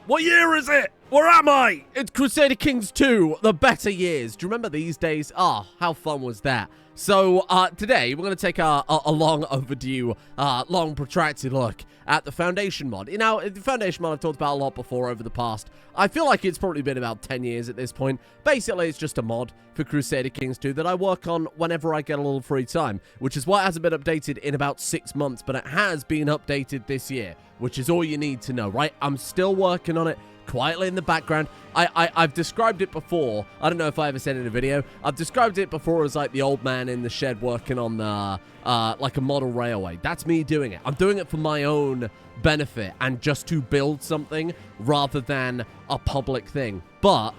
What year is it? Where am I? It's Crusader Kings II, the better years. Do you remember these days? Ah, how fun was that? So, today, we're going to take a long overdue, long protracted look at the Foundation mod. You know, the Foundation mod I've talked about a lot before over the past. I feel like it's probably been about 10 years at this point. Basically, it's just a mod for Crusader Kings II that I work on whenever I get a little free time, which is why it hasn't been updated in about 6 months, but it has been updated this year, which is all you need to know, right? I'm still working on it quietly in the background. I've described it before. I don't know if I ever said it in a video. I've described it before as like the old man in the shed working on the like a model railway. That's me doing it. I'm doing it for my own benefit and just to build something rather than a public thing. But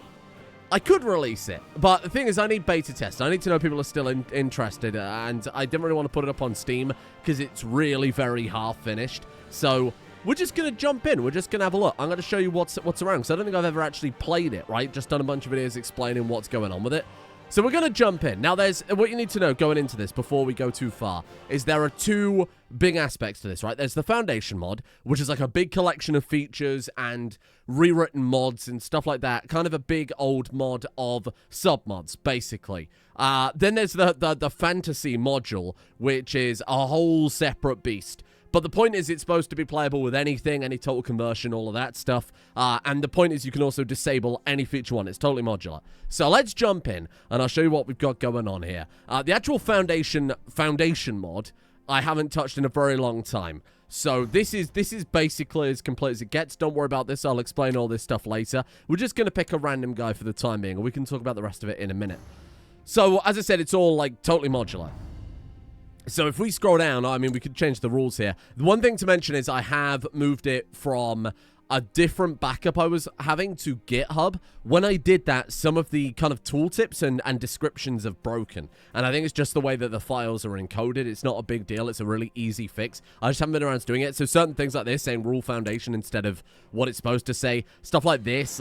I could release it. But the thing is, I need beta tests. I need to know people are still interested, and I didn't really want to put it up on Steam because it's really very half finished. So we're just going to jump in. We're just going to have a look. I'm going to show you what's around, because I don't think I've ever actually played it, right? Just done a bunch of videos explaining what's going on with it. So we're going to jump in. Now, what you need to know going into this before we go too far is there are two big aspects to this, right? There's the Foundation mod, which is like a big collection of features and rewritten mods and stuff like that. Kind of a big old mod of submods, basically. Then there's the Fantasy module, which is a whole separate beast. But the point is it's supposed to be playable with anything, any total conversion, all of that stuff. And the point is you can also disable any feature one. It's totally modular. So let's jump in, and I'll show you what we've got going on here. The actual Foundation mod, I haven't touched in a very long time. So this is basically as complete as it gets. Don't worry about this. I'll explain all this stuff later. We're just going to pick a random guy for the time being, and we can talk about the rest of it in a minute. So, as I said, it's all, like, totally modular. So if we scroll down, I mean, we could change the rules here. The one thing to mention is I have moved it from a different backup I was having to GitHub. When I did that, some of the kind of tooltips and descriptions have broken. And I think it's just the way that the files are encoded. It's not a big deal. It's a really easy fix. I just haven't been around to doing it. So certain things like this, saying rule foundation instead of what it's supposed to say. Stuff like this,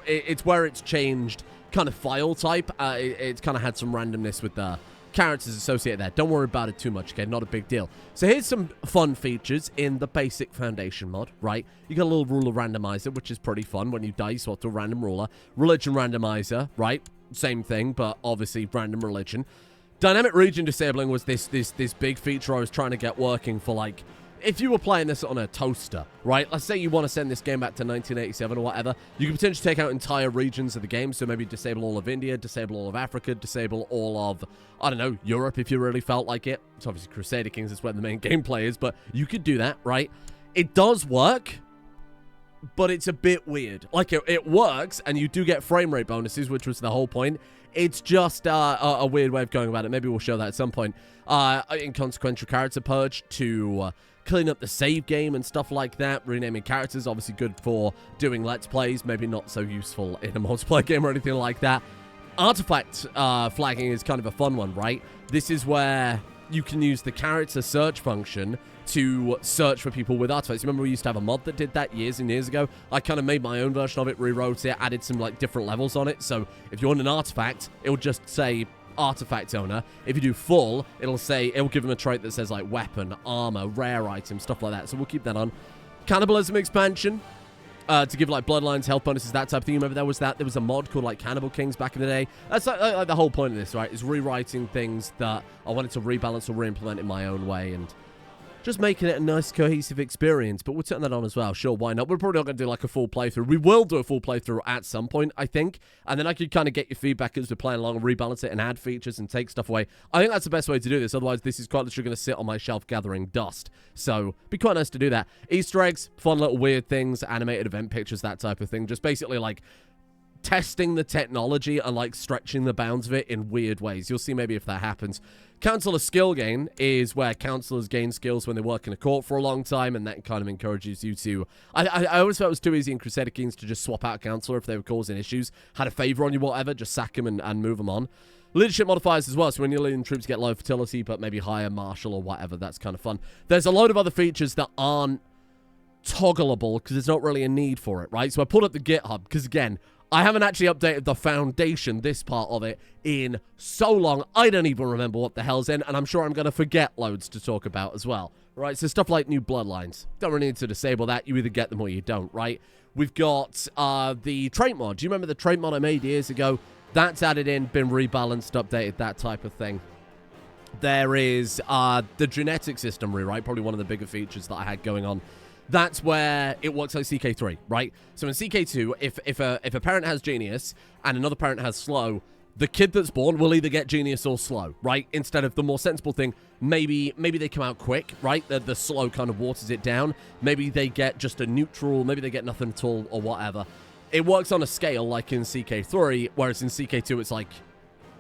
it's where it's changed kind of file type. It's kind of had some randomness with the characters associated there. Don't worry about it too much, okay? Not a big deal. So here's some fun features in the basic Foundation mod, right? You got a little ruler randomizer, which is pretty fun. When you die, you swap to a random ruler. Religion randomizer, right? Same thing, but obviously random religion. Dynamic region disabling was this big feature I was trying to get working for, like, if you were playing this on a toaster, right? Let's say you want to send this game back to 1987 or whatever. You can potentially take out entire regions of the game. So maybe disable all of India, disable all of Africa, disable all of, I don't know, Europe if you really felt like it. It's obviously Crusader Kings is where the main gameplay is, but you could do that, right? It does work, but it's a bit weird. Like, it works, and you do get frame rate bonuses, which was the whole point. It's just a weird way of going about it. Maybe we'll show that at some point. Inconsequential character purge to clean up the save game and stuff like that. Renaming characters, obviously good for doing Let's Plays. Maybe not so useful in a multiplayer game or anything like that. Artifact flagging is kind of a fun one, right? This is where you can use the character search function to search for people with artifacts. Remember we used to have a mod that did that years and years ago? I kind of made my own version of it, rewrote it, added some like different levels on it. So if you want an artifact, it will just say artifact owner. If you do full, it'll give them a trait that says like weapon, armor, rare item, stuff like that. So we'll keep that on. Cannibalism expansion to give like bloodlines, health bonuses, that type of thing. Remember there was a mod called like Cannibal Kings back in the day. That's like the whole point of this, right? Is rewriting things that I wanted to rebalance or re-implement in my own way and just making it a nice, cohesive experience. But we'll turn that on as well. Sure, why not? We're probably not going to do like a full playthrough. We will do a full playthrough at some point, I think. And then I could kind of get your feedback as we're playing along and rebalance it and add features and take stuff away. I think that's the best way to do this. Otherwise, this is quite literally going to sit on my shelf gathering dust. So, it'd be quite nice to do that. Easter eggs, fun little weird things, animated event pictures, that type of thing. Just basically like testing the technology and like stretching the bounds of it in weird ways. You'll see maybe if that happens. Counselor skill gain is where counselors gain skills when they work in a court for a long time, and that kind of encourages you to... I always felt it was too easy in Crusader Kings to just swap out a counselor if they were causing issues. Had a favor on you, whatever, just sack them and move them on. Leadership modifiers as well, so when you're leading troops, get low fertility, but maybe higher martial or whatever. That's kind of fun. There's a load of other features that aren't toggleable because there's not really a need for it, right? So I pulled up the GitHub because, again, I haven't actually updated the Foundation, this part of it, in so long, I don't even remember what the hell's in, and I'm sure I'm going to forget loads to talk about as well. right? So stuff like new bloodlines. Don't really need to disable that. You either get them or you don't, right? We've got the trait mod. Do you remember the trait mod I made years ago? That's added in, been rebalanced, updated, that type of thing. There is the genetic system rewrite, probably one of the bigger features that I had going on. That's where it works like CK3, right? So in CK2, if a parent has genius and another parent has slow, the kid that's born will either get genius or slow, right? Instead of the more sensible thing, maybe they come out quick, right? The slow kind of waters it down. Maybe they get just a neutral, maybe they get nothing at all or whatever. It works on a scale like in CK3, whereas in CK2 it's like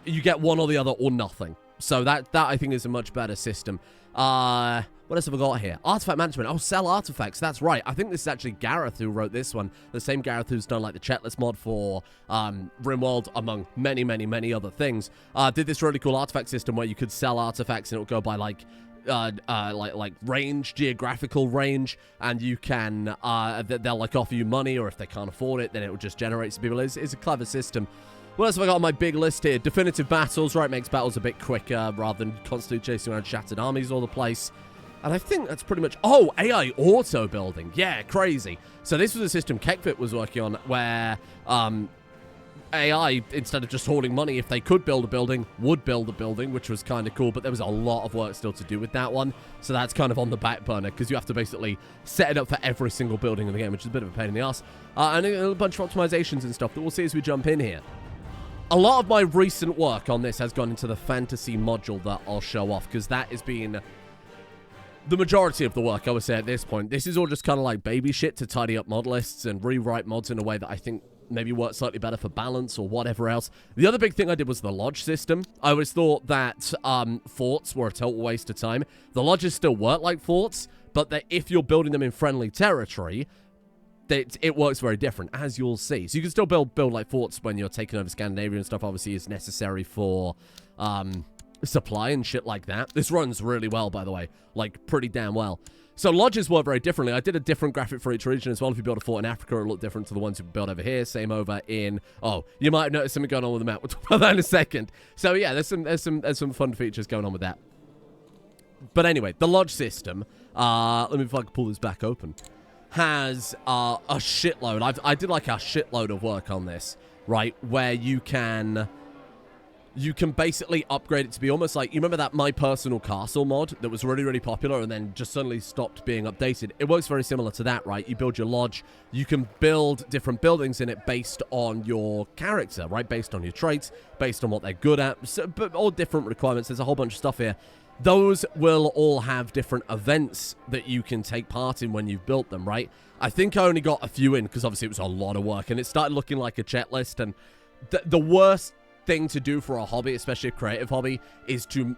you get one or the other or nothing. So that I think is a much better system. What else have I got here? Artifact management. Oh, sell artifacts. That's right. I think this is actually Gareth who wrote this one. The same Gareth who's done like the checklist mod for RimWorld, among many, many, many other things. Did this really cool artifact system where you could sell artifacts and it would go by like range, geographical range, and you can they'll like offer you money, or if they can't afford it, then it will just generate some people. It's a clever system. What else have I got on my big list here? Definitive battles, right? Makes battles a bit quicker rather than constantly chasing around shattered armies all the place. And I think that's pretty much... Oh, AI auto building. Yeah, crazy. So this was a system Kekvit was working on where AI, instead of just hoarding money, if they could build a building, would build a building, which was kind of cool. But there was a lot of work still to do with that one. So that's kind of on the back burner because you have to basically set it up for every single building in the game, which is a bit of a pain in the ass. And a bunch of optimizations and stuff that we'll see as we jump in here. A lot of my recent work on this has gone into the fantasy module that I'll show off because that has been... the majority of the work, I would say, at this point. This is all just kind of like baby shit to tidy up mod lists and rewrite mods in a way that I think maybe works slightly better for balance or whatever else. The other big thing I did was the lodge system. I always thought that forts were a total waste of time. The lodges still work like forts, but that if you're building them in friendly territory, it works very different, as you'll see. So you can still build like forts when you're taking over Scandinavia and stuff, obviously, is necessary for... supply and shit like that. This runs really well, by the way. Like, pretty damn well. So lodges work very differently. I did a different graphic for each region as well. If you build a fort in Africa, it'll look different to the ones you build over here. Same over in... Oh, you might have noticed something going on with the map. We'll talk about that in a second. So yeah, there's some fun features going on with that. But anyway, the lodge system, let me, if I can pull this back open, has a shitload. I did like a shitload of work on this, right? Where you can basically upgrade it to be almost like... You remember that My Personal Castle mod that was really, really popular and then just suddenly stopped being updated? It works very similar to that, right? You build your lodge. You can build different buildings in it based on your character, right? Based on your traits, based on what they're good at. So, but all different requirements. There's a whole bunch of stuff here. Those will all have different events that you can take part in when you've built them, right? I think I only got a few in because obviously it was a lot of work and it started looking like a checklist. And the worst thing to do for a hobby, especially a creative hobby, is to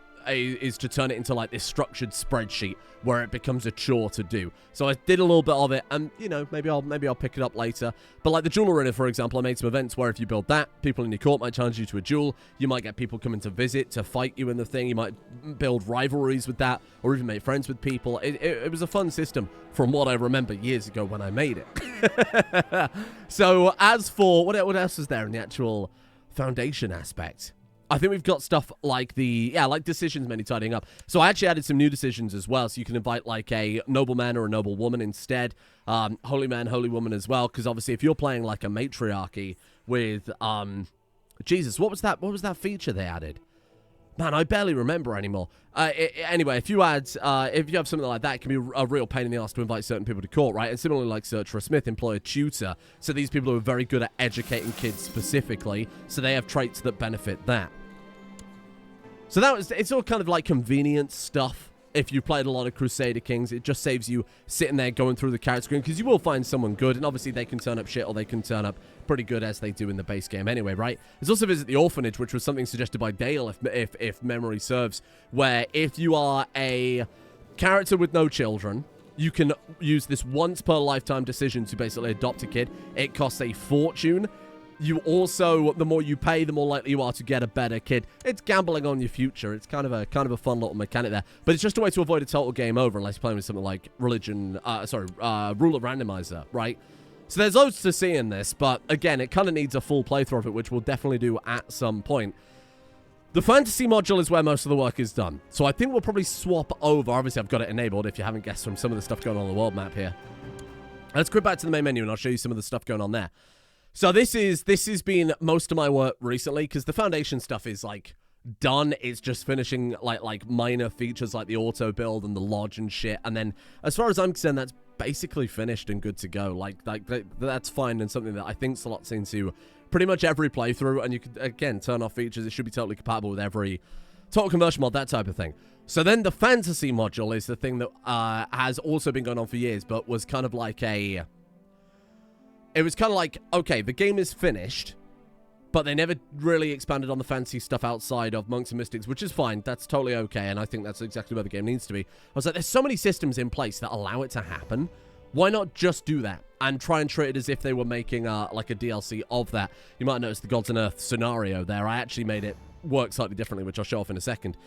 turn it into like this structured spreadsheet where it becomes a chore to do. So I did a little bit of it, and you know, maybe I'll pick it up later. But like the Jewel Arena, for example, I made some events where if you build that, people in your court might challenge you to a duel. You might get people coming to visit to fight you in the thing. You might build rivalries with that, or even make friends with people. It was a fun system from what I remember years ago when I made it. So as for what else is there in the actual Foundation aspect? I think we've got stuff like like decisions many tidying up. So I actually added some new decisions as well. So you can invite like a nobleman or a noblewoman instead. Holy man, holy woman as well. Because obviously if you're playing like a matriarchy with, Jesus, what was that feature they added? Man, I barely remember anymore. Anyway, if you have something like that, it can be a real pain in the ass to invite certain people to court, right? And similarly, like search for a smith, employ a tutor. So these people are very good at educating kids specifically, so they have traits that benefit that. So it's all kind of like convenience stuff. If you played a lot of Crusader Kings, it just saves you sitting there going through the character screen, because you will find someone good, and obviously they can turn up shit or they can turn up pretty good as they do in the base game anyway, right? There's also Visit the Orphanage, which was something suggested by Dale, if memory serves, where if you are a character with no children, you can use this once per lifetime decision to basically adopt a kid. It costs a fortune. You also, the more you pay, the more likely you are to get a better kid. It's gambling on your future. It's kind of a fun little mechanic there. But it's just a way to avoid a total game over unless you're playing with something like Ruler Randomizer, right? So there's loads to see in this, but again, it kind of needs a full playthrough of it, which we'll definitely do at some point. The fantasy module is where most of the work is done. So I think we'll probably swap over. Obviously, I've got it enabled if you haven't guessed from some of the stuff going on the world map here. Let's go back to the main menu and I'll show you some of the stuff going on there. So this has been most of my work recently because the foundation stuff is like done. It's just finishing like minor features like the auto build and the lodge and shit. And then as far as I'm concerned, that's basically finished and good to go. Like that's fine and something that I think slots into pretty much every playthrough. And you could, again, turn off features. It should be totally compatible with every total conversion mod, that type of thing. So then the fantasy module is the thing that has also been going on for years, but was kind of like a... It was kind of like, okay, the game is finished, but they never really expanded on the fantasy stuff outside of Monks and Mystics, which is fine. That's totally okay, and I think that's exactly where the game needs to be. I was like, there's so many systems in place that allow it to happen. Why not just do that and try and treat it as if they were making like a DLC of that? You might notice the Gods on Earth scenario there. I actually made it work slightly differently, which I'll show off in a second.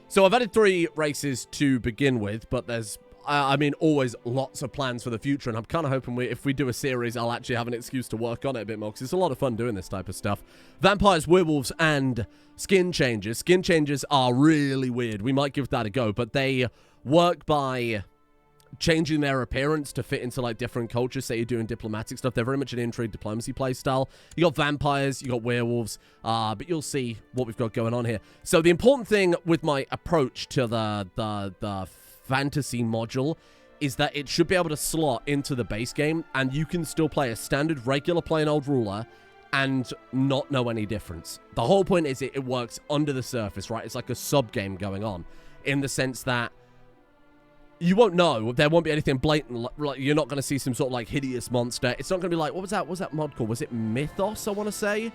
So I've added 3 races to begin with, but there's... I mean, always lots of plans for the future, and I'm kind of hoping if we do a series, I'll actually have an excuse to work on it a bit more, because it's a lot of fun doing this type of stuff. Vampires, werewolves, and Skinchangers. Skinchangers are really weird. We might give that a go, but they work by changing their appearance to fit into, like, different cultures. Say you're doing diplomatic stuff. They're very much an intrigue diplomacy play style. You got vampires, you got werewolves, but you'll see what we've got going on here. So the important thing with my approach to the fantasy module is that it should be able to slot into the base game, and you can still play a standard regular plain old ruler and not know any difference. The whole point is it works under the surface, right? It's like a sub game going on in the sense that you won't know. There won't be anything blatant. Like, you're not going to see some sort of like hideous monster. It's not going to be like, what was that mod called? Was it Mythos, I want to say?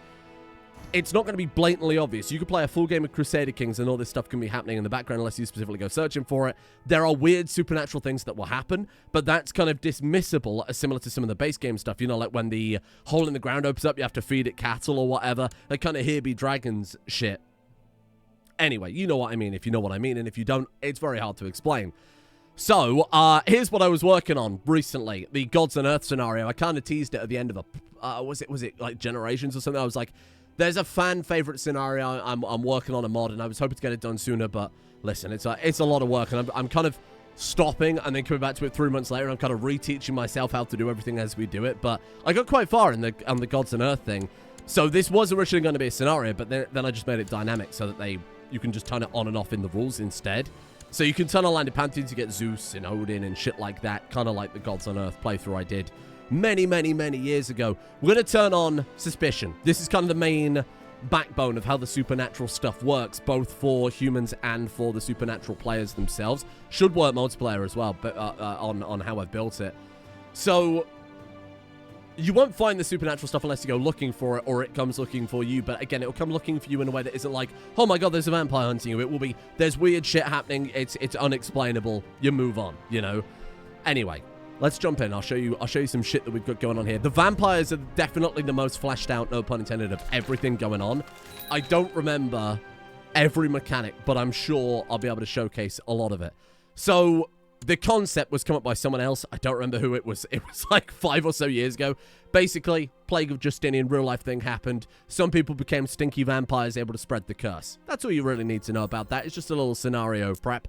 It's not going to be blatantly obvious. You could play a full game of Crusader Kings and all this stuff can be happening in the background unless you specifically go searching for it. There are weird supernatural things that will happen, but that's kind of dismissible, similar to some of the base game stuff. You know, like when the hole in the ground opens up, you have to feed it cattle or whatever. That kind of here be dragons shit. Anyway, you know what I mean if you know what I mean, and if you don't, it's very hard to explain. So, here's what I was working on recently. The Gods on Earth scenario. I kind of teased it at the end of a... was it like Generations or something? I was like... There's a fan favorite scenario. I'm working on a mod, and I was hoping to get it done sooner, but listen, it's a lot of work, and I'm kind of stopping and then coming back to it 3 months later. I'm kind of reteaching myself how to do everything as we do it, but I got quite far on the Gods on Earth thing. So this was originally going to be a scenario, but then I just made it dynamic so that you can just turn it on and off in the rules instead. So you can turn on landed pantheons to get Zeus and Odin and shit like that, kind of like the Gods on Earth playthrough I did many, many, many years ago. We're going to turn on Suspicion. This is kind of the main backbone of how the supernatural stuff works, both for humans and for the supernatural players themselves. Should work multiplayer as well, but on how I've built it. So you won't find the supernatural stuff unless you go looking for it, or it comes looking for you. But again, it will come looking for you in a way that isn't like, oh my god, there's a vampire hunting you. It will be, there's weird shit happening. It's unexplainable. You move on, you know. Anyway, let's jump in. I'll show you some shit that we've got going on here. The vampires are definitely the most fleshed out, no pun intended, of everything going on. I don't remember every mechanic, but I'm sure I'll be able to showcase a lot of it. So the concept was come up by someone else. I don't remember who it was. It was like 5 or so years ago. Basically, Plague of Justinian, real life thing happened. Some people became stinky vampires, able to spread the curse. That's all you really need to know about that. It's just a little scenario prep.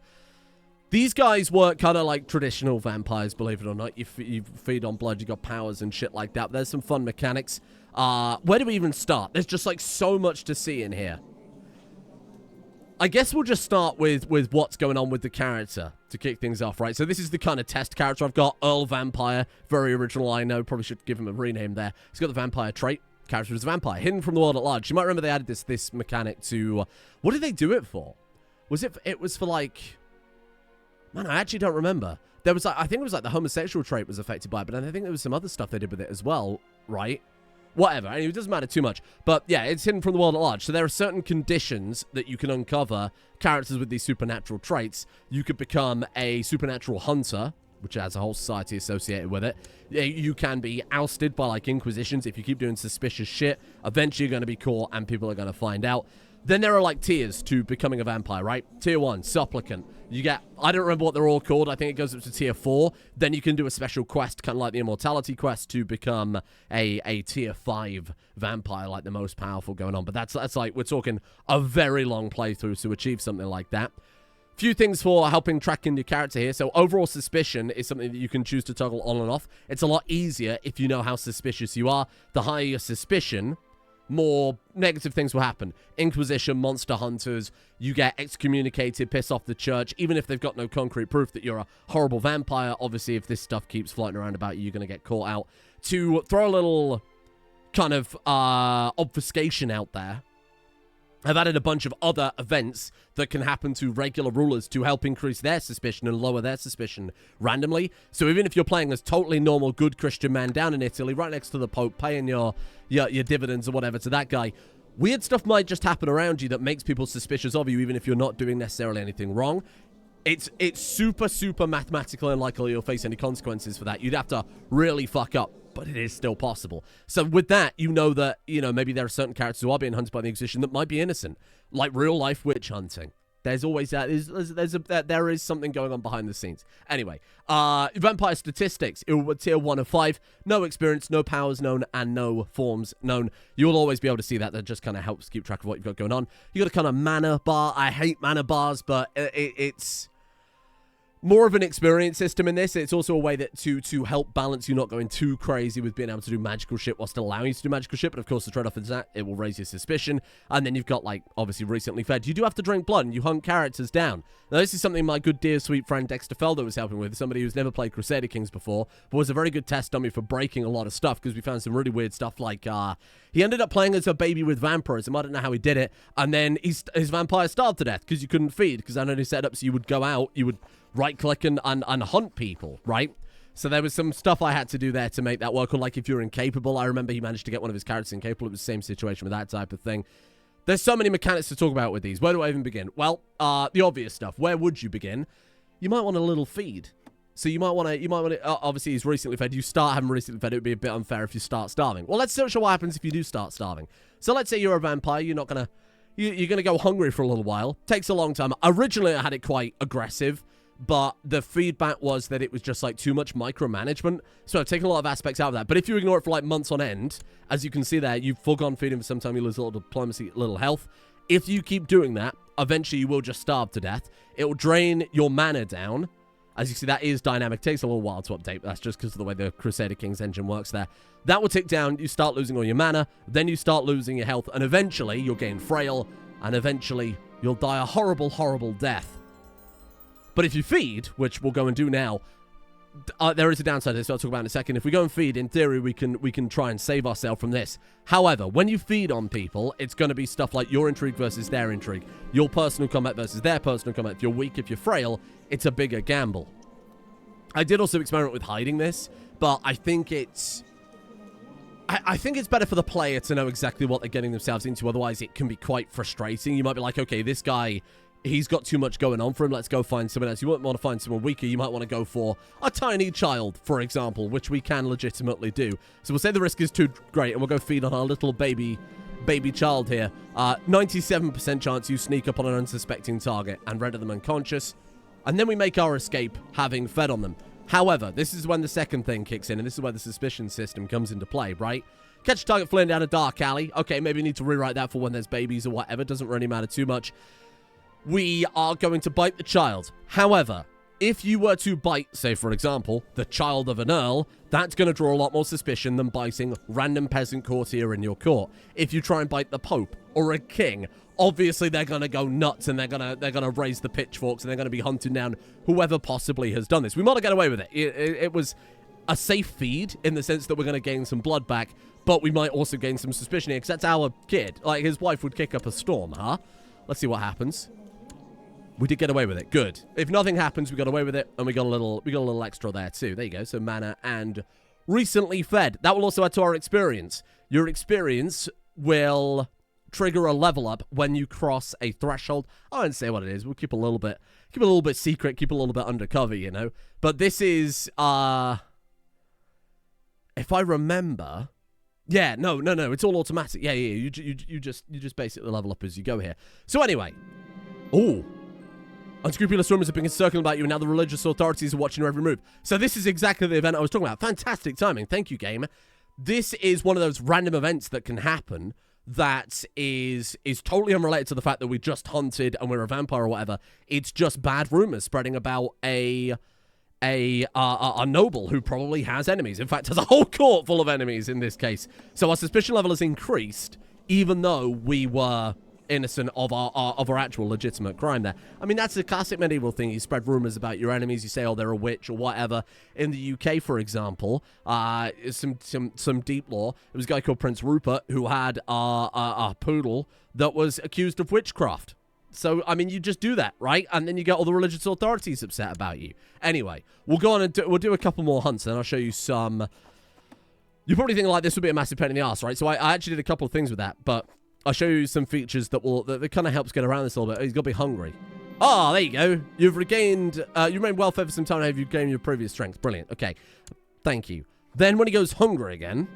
These guys work kind of like traditional vampires, believe it or not. You feed on blood, you got powers and shit like that. There's some fun mechanics. Where do we even start? There's just like so much to see in here. I guess we'll just start with what's going on with the character to kick things off, right? So this is the kind of test character I've got. Earl Vampire. Very original, I know. Probably should give him a rename there. He's got the vampire trait. Character is a vampire. Hidden from the world at large. You might remember they added this mechanic to... what did they do it for? It was for like... Man, I actually don't remember. There was like, I think it was like the homosexual trait was affected by it, but I think there was some other stuff they did with it as well, right? Whatever. Anyway, it doesn't matter too much. But yeah, it's hidden from the world at large. So there are certain conditions that you can uncover characters with these supernatural traits. You could become a supernatural hunter, which has a whole society associated with it. You can be ousted by like inquisitions if you keep doing suspicious shit. Eventually you're going to be caught and people are going to find out. Then there are like tiers to becoming a vampire, right? Tier 1, supplicant. You get, I don't remember what they're all called. I think it goes up to tier 4. Then you can do a special quest, kind of like the immortality quest, to become a tier 5 vampire, like the most powerful going on. But that's like, we're talking a very long playthrough to achieve something like that. Few things for helping track in your character here. So overall suspicion is something that you can choose to toggle on and off. It's a lot easier if you know how suspicious you are. The higher your suspicion, more negative things will happen. Inquisition, monster hunters, you get excommunicated, piss off the church, even if they've got no concrete proof that you're a horrible vampire. Obviously, if this stuff keeps floating around about you, you're going to get caught out. To throw a little kind of obfuscation out there, I've added a bunch of other events that can happen to regular rulers to help increase their suspicion and lower their suspicion randomly. So even if you're playing as totally normal, good Christian man down in Italy, right next to the Pope, paying your dividends or whatever to that guy, weird stuff might just happen around you that makes people suspicious of you, even if you're not doing necessarily anything wrong. It's super, super mathematically unlikely you'll face any consequences for that. You'd have to really fuck up, but it is still possible. So with that, you know that, maybe there are certain characters who are being hunted by the Inquisition that might be innocent, like real-life witch hunting. There's always that. There is something going on behind the scenes. Anyway, vampire statistics. It will tier 1 of 5. No experience, no powers known, and no forms known. You'll always be able to see that. That just kind of helps keep track of what you've got going on. You got a kind of mana bar. I hate mana bars, but it's more of an experience system in this. It's also a way that to help balance you not going too crazy with being able to do magical shit while still allowing you to do magical shit. But of course, the trade-off is that it will raise your suspicion. And then you've got, like, obviously recently fed. You do have to drink blood and you hunt characters down. Now, this is something my good dear sweet friend Dexter Felder was helping with. Somebody who's never played Crusader Kings before, but was a very good test dummy for breaking a lot of stuff, because we found some really weird stuff. Like, he ended up playing as a baby with vampirism. I don't know how he did it. And then his vampire starved to death because you couldn't feed. Because I know he set up so you would go out, you would right-click and hunt people, right? So there was some stuff I had to do there to make that work. Or like if you're incapable, I remember he managed to get one of his characters incapable. It was the same situation with that type of thing. There's so many mechanics to talk about with these. Where do I even begin? Well, the obvious stuff. Where would you begin? You might want a little feed. So you might want to, obviously he's recently fed. You start having recently fed, it would be a bit unfair if you start starving. Well, let's show what happens if you do start starving. So let's say you're a vampire, you're going to go hungry for a little while. Takes a long time. Originally, I had it quite aggressive, but the feedback was that it was just like too much micromanagement. So I've taken a lot of aspects out of that. But if you ignore it for like months on end, as you can see there, you've forgone feeding for some time, you lose a little diplomacy, little health. If you keep doing that, eventually you will just starve to death. It will drain your mana down. As you see, that is dynamic. Takes a little while to update, but that's just because of the way the Crusader Kings engine works there. That will tick down. You start losing all your mana. Then you start losing your health. And eventually, you'll gain frail. And eventually, you'll die a horrible, horrible death. But if you feed, which we'll go and do now, there is a downside to this, I'll talk about in a second. If we go and feed, in theory, we can try and save ourselves from this. However, when you feed on people, it's going to be stuff like your intrigue versus their intrigue. Your personal combat versus their personal combat. If you're weak, if you're frail, it's a bigger gamble. I did also experiment with hiding this, but I think it's better for the player to know exactly what they're getting themselves into. Otherwise, it can be quite frustrating. You might be like, okay, this guy, he's got too much going on for him. Let's go find someone else. You wouldn't want to find someone weaker. You might want to go for a tiny child, for example, which we can legitimately do. So we'll say the risk is too great, and we'll go feed on our little baby child here. 97% chance you sneak up on an unsuspecting target and render them unconscious. And then we make our escape having fed on them. However, this is when the second thing kicks in, and this is where the suspicion system comes into play, right? Catch a target fleeing down a dark alley. Okay, maybe we need to rewrite that for when there's babies or whatever. Doesn't really matter too much. We are going to bite the child. However, if you were to bite, say, for example, the child of an earl, that's going to draw a lot more suspicion than biting random peasant courtier in your court. If you try and bite the Pope or a king, obviously they're going to go nuts and they're going to raise the pitchforks and they're going to be hunting down whoever possibly has done this. We might not get away with it. It was a safe feed in the sense that we're going to gain some blood back, but we might also gain some suspicion here because that's our kid. Like, his wife would kick up a storm, huh? Let's see what happens. We did get away with it. Good. If nothing happens, we got away with it, and we got a little extra there too. There you go. So mana and recently fed. That will also add to our experience. Your experience will trigger a level up when you cross a threshold. I won't say what it is. We'll keep a little bit secret, keep a little bit undercover, you know. But this is if I remember. Yeah, no, it's all automatic. Yeah, you just basically level up as you go here. So anyway. Ooh. Unscrupulous rumors have been circling about you, and now the religious authorities are watching your every move. So this is exactly the event I was talking about. Fantastic timing. Thank you, game. This is one of those random events that can happen that is totally unrelated to the fact that we just hunted and we're a vampire or whatever. It's just bad rumors spreading about a noble who probably has enemies. In fact, has a whole court full of enemies in this case. So our suspicion level has increased, even though we were innocent of our actual legitimate crime there. I mean, that's a classic medieval thing. You spread rumors about your enemies. You say, oh, they're a witch or whatever. In the UK, for example, some deep lore. It was a guy called Prince Rupert who had a poodle that was accused of witchcraft. So, I mean, you just do that, right? And then you get all the religious authorities upset about you. Anyway, we'll go on and we'll do a couple more hunts, and I'll show you some. You probably think like this would be a massive pain in the ass, right? So I actually did a couple of things with that, but I'll show you some features that kind of helps get around this a little bit. He's got to be hungry. Oh, there you go. You've regained, you remain well fed for some time. Have you gained your previous strength? Brilliant. Okay. Thank you. Then when he goes hungry again,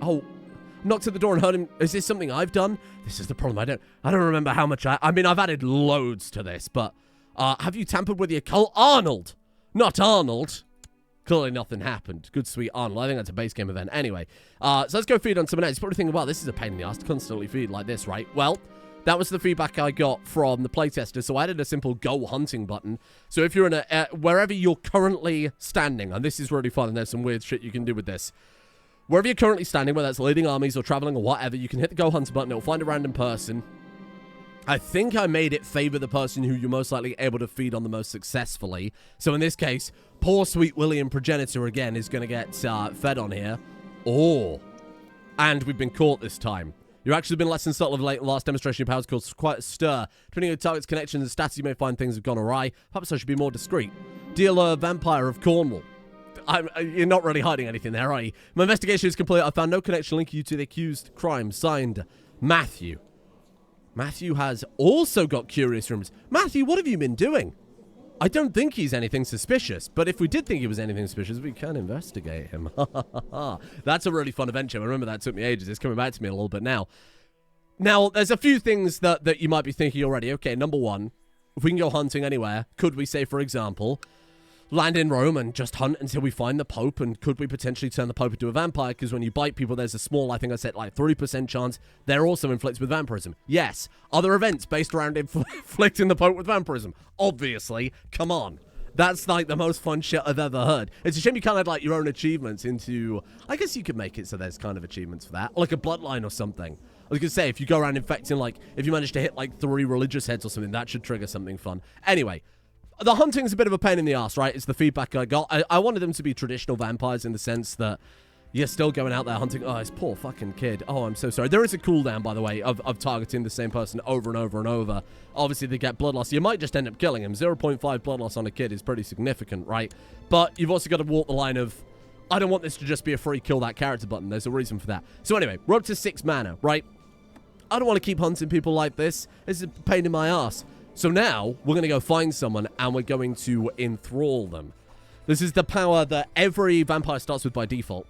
oh, knocked at the door and heard him. Is this something I've done? This is the problem. I don't remember how much I mean, I've added loads to this, but have you tampered with the occult? Arnold, not Arnold. Clearly nothing happened. Good sweet Arnold. I think that's a base game event. Anyway, so let's go feed on someone else. You're probably thinking, well, this is a pain in the ass to constantly feed like this, right? Well, that was the feedback I got from the playtester, so I added a simple go hunting button. So if you're in wherever you're currently standing, and this is really fun, and there's some weird shit you can do with this. Wherever you're currently standing, whether that's leading armies or traveling or whatever, you can hit the go hunter button. It'll find a random person. I think I made it favor the person who you're most likely able to feed on the most successfully. So in this case, poor sweet William Progenitor again is going to get fed on here. Oh. And we've been caught this time. You've actually been less than subtle of late. Last demonstration of powers caused quite a stir. Depending on your target's connections and stats, you may find things have gone awry. Perhaps I should be more discreet. Dealer Vampire of Cornwall. You're not really hiding anything there, are you? My investigation is complete. I found no connection linking you to the accused crime. Signed, Matthew. Matthew has also got curious rumors. Matthew, what have you been doing? I don't think he's anything suspicious, but if we did think he was anything suspicious, we can investigate him. That's a really fun adventure. I remember that took me ages. It's coming back to me a little bit now. Now, there's a few things that you might be thinking already. Okay, number one, if we can go hunting anywhere, could we say, for example, land in Rome and just hunt until we find the Pope? And could we potentially turn the Pope into a vampire? Because when you bite people, there's a small, I think I said, like 3% chance they're also inflicted with vampirism. Yes. Other events based around inflicting the Pope with vampirism. Obviously. Come on. That's like the most fun shit I've ever heard. It's a shame you can't add like your own achievements into... I guess you could make it so there's kind of achievements for that. Like a bloodline or something. I was going to say, if you go around infecting, like, if you manage to hit like 3 religious heads or something, that should trigger something fun. Anyway. The hunting's a bit of a pain in the ass, right? It's the feedback I got. I wanted them to be traditional vampires in the sense that you're still going out there hunting. Oh, this poor fucking kid. Oh, I'm so sorry. There is a cooldown, by the way, of targeting the same person over and over and over. Obviously, they get blood loss. You might just end up killing him. 0.5 blood loss on a kid is pretty significant, right? But you've also got to walk the line of, I don't want this to just be a free kill that character button. There's a reason for that. So anyway, we're up to 6 mana, right? I don't want to keep hunting people like this. This is a pain in my ass. So now, we're going to go find someone, and we're going to enthrall them. This is the power that every vampire starts with by default.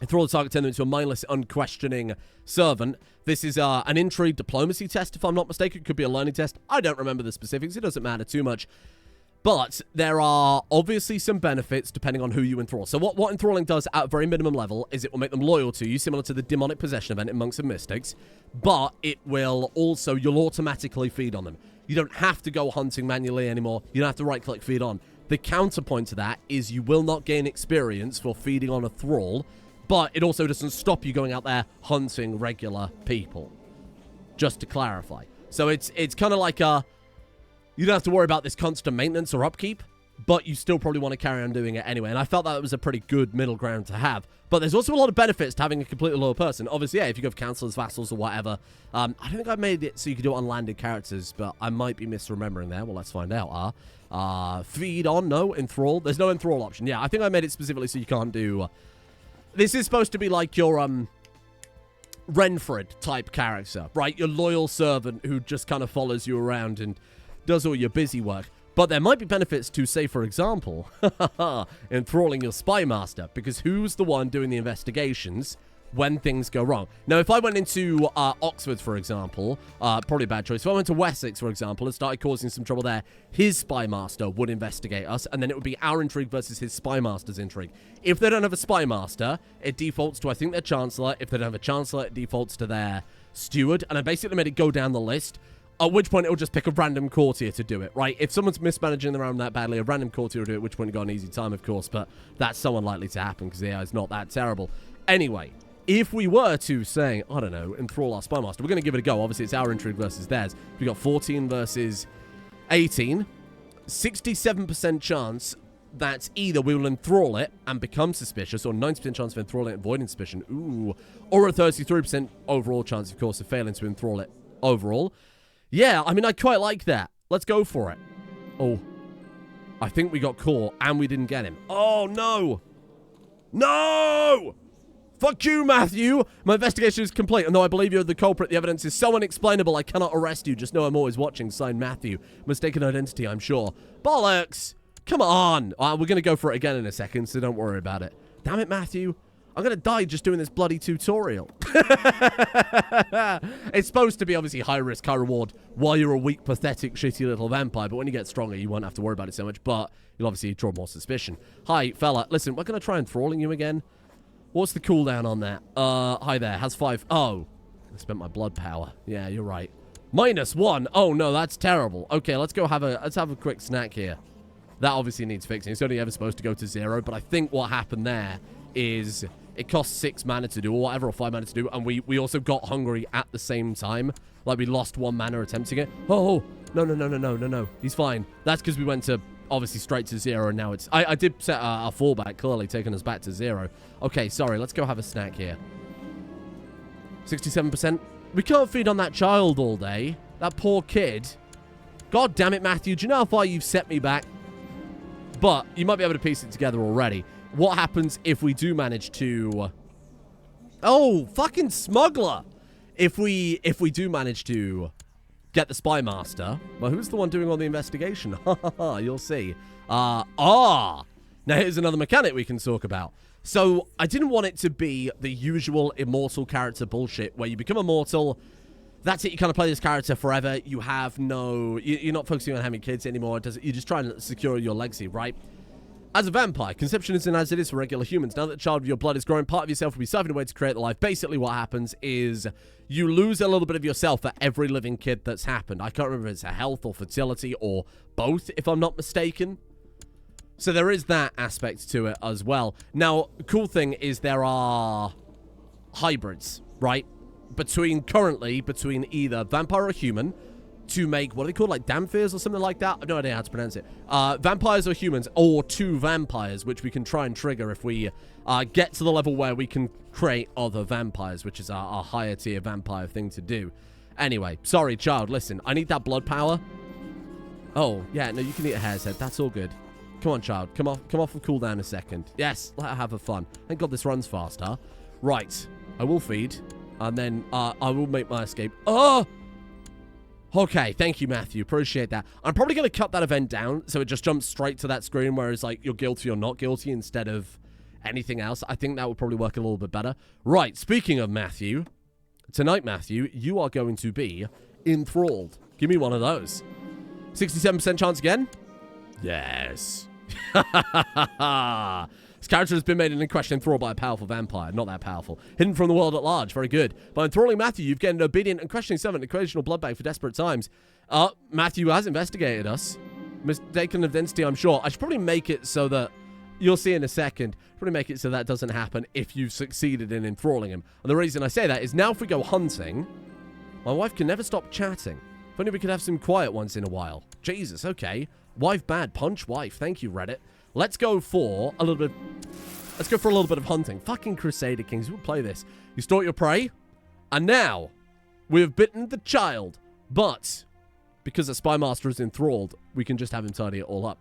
Enthrall the target, turn them into a mindless, unquestioning servant. This is an intrigue diplomacy test, if I'm not mistaken. It could be a learning test. I don't remember the specifics. It doesn't matter too much. But there are obviously some benefits depending on who you enthrall. So what enthralling does at a very minimum level is it will make them loyal to you, similar to the demonic possession event in Monks and Mystics. But it will also, you'll automatically feed on them. You don't have to go hunting manually anymore. You don't have to right-click feed on. The counterpoint to that is you will not gain experience for feeding on a thrall, but it also doesn't stop you going out there hunting regular people. Just to clarify. So it's kind of like a... You don't have to worry about this constant maintenance or upkeep, but you still probably want to carry on doing it anyway. And I felt that was a pretty good middle ground to have. But there's also a lot of benefits to having a completely loyal person. Obviously, yeah, if you go for counselors, vassals, or whatever. I don't think I made it so you could do it on landed characters, but I might be misremembering there. Well, let's find out. Feed on, no. Enthrall. There's no enthrall option. Yeah, I think I made it specifically so you can't do... This is supposed to be like your, Renfred type character, right? Your loyal servant who just kind of follows you around and does all your busy work. But there might be benefits to, say, for example, enthralling your spy master, because who's the one doing the investigations? when things go wrong. Now, if I went into Oxford, for example, probably a bad choice. If I went to Wessex, for example, and started causing some trouble there, his spy master would investigate us, and then it would be our intrigue versus his spy master's intrigue. If they don't have a spy master, it defaults to, I think, their chancellor. If they don't have a chancellor, it defaults to their steward, and I basically made it go down the list, at which point it'll just pick a random courtier to do it, right? If someone's mismanaging the realm that badly, a random courtier will do it, at which point you got an easy time, of course, but that's so unlikely to happen because the AI is not that terrible. Anyway, if we were to say, I don't know, enthrall our spy master, we're going to give it a go. Obviously, it's our intrigue versus theirs. We got 14 versus 18. 67% chance that either we will enthrall it and become suspicious, or 90% chance of enthralling it and avoiding suspicion. Ooh. Or a 33% overall chance, of course, of failing to enthrall it overall. Yeah, I mean, I quite like that. Let's go for it. Oh. I think we got caught and we didn't get him. Oh, no. No! Fuck you, Matthew! My investigation is complete, and though I believe you're the culprit, the evidence is so unexplainable I cannot arrest you. Just know I'm always watching. Signed, Matthew. Mistaken identity, I'm sure. Bollocks! Come on! We're going to go for it again in a second, so don't worry about it. Damn it, Matthew. I'm going to die just doing this bloody tutorial. It's supposed to be obviously high risk, high reward while you're a weak, pathetic, shitty little vampire, but when you get stronger, you won't have to worry about it so much, but you'll obviously draw more suspicion. Hi, fella. Listen, we're going to try enthralling you again. What's the cooldown on that? Hi there. Has 5. Oh, I spent my blood power. Yeah, you're right. -1. Oh, no, that's terrible. Okay, let's have a quick snack here. That obviously needs fixing. It's only ever supposed to go to 0, but I think what happened there is it costs 6 mana to do, or whatever, or 5 mana to do, and we also got hungry at the same time. Like, we lost 1 mana attempting it. Oh, no. He's fine. That's because we went to, obviously, straight to 0, and now it's... I did set our fallback, clearly, taking us back to 0. Okay, sorry, let's go have a snack here. 67%. We can't feed on that child all day. That poor kid. God damn it, Matthew. Do you know how far you've set me back? But you might be able to piece it together already. What happens if we do manage to... Oh, fucking smuggler! If we do manage to get the spy master, well, who's the one doing all the investigation? You'll see. Now here's another mechanic we can talk about. So I didn't want it to be the usual immortal character bullshit where you become immortal. That's it. You kind of play this character forever. You have no... You're not focusing on having kids anymore. You're just trying to secure your legacy, right? As a vampire, conception isn't as it is for regular humans. Now that the child of your blood is growing, part of yourself will be siphoned away to create the life. Basically, what happens is you lose a little bit of yourself for every living kid that's happened. I can't remember if it's a health or fertility or both, if I'm not mistaken. So there is that aspect to it as well. Now, the cool thing is there are hybrids, right? Currently between either vampire or human to make, what are they called, like Dampirs or something like that? I have no idea how to pronounce it. Vampires or humans, or 2 vampires, which we can try and trigger if we get to the level where we can create other vampires, which is our higher tier vampire thing to do. Anyway, sorry, child, listen, I need that blood power. Oh, yeah, no, you can eat a hare's head. That's all good. Come on, child. Come off of cooldown a second. Yes, let her have her fun. Thank God this runs faster. Right, I will feed. And then I will make my escape. Oh! Okay, thank you, Matthew. Appreciate that. I'm probably going to cut that event down so it just jumps straight to that screen where it's like you're guilty or not guilty instead of anything else. I think that would probably work a little bit better. Right, speaking of Matthew, tonight, Matthew, you are going to be enthralled. Give me one of those. 67% chance again? Yes. This character has been made an unquestioned enthrall by a powerful vampire. Not that powerful. Hidden from the world at large. Very good. By enthralling Matthew, you've gained an obedient and questioning servant, an occasional blood bag for desperate times. Matthew has investigated us. Mistaken identity, I'm sure. I should probably make it so that... You'll see in a second. Probably make it so that doesn't happen if you've succeeded in enthralling him. And the reason I say that is now if we go hunting, my wife can never stop chatting. If only we could have some quiet once in a while. Jesus, okay. Wife bad. Punch wife. Thank you, Reddit. Let's go for a little bit... Let's go for a little bit of hunting. Fucking Crusader Kings. We'll play this. You stalk your prey. And now, we have bitten the child. But, because the spy master is enthralled, we can just have him tidy it all up.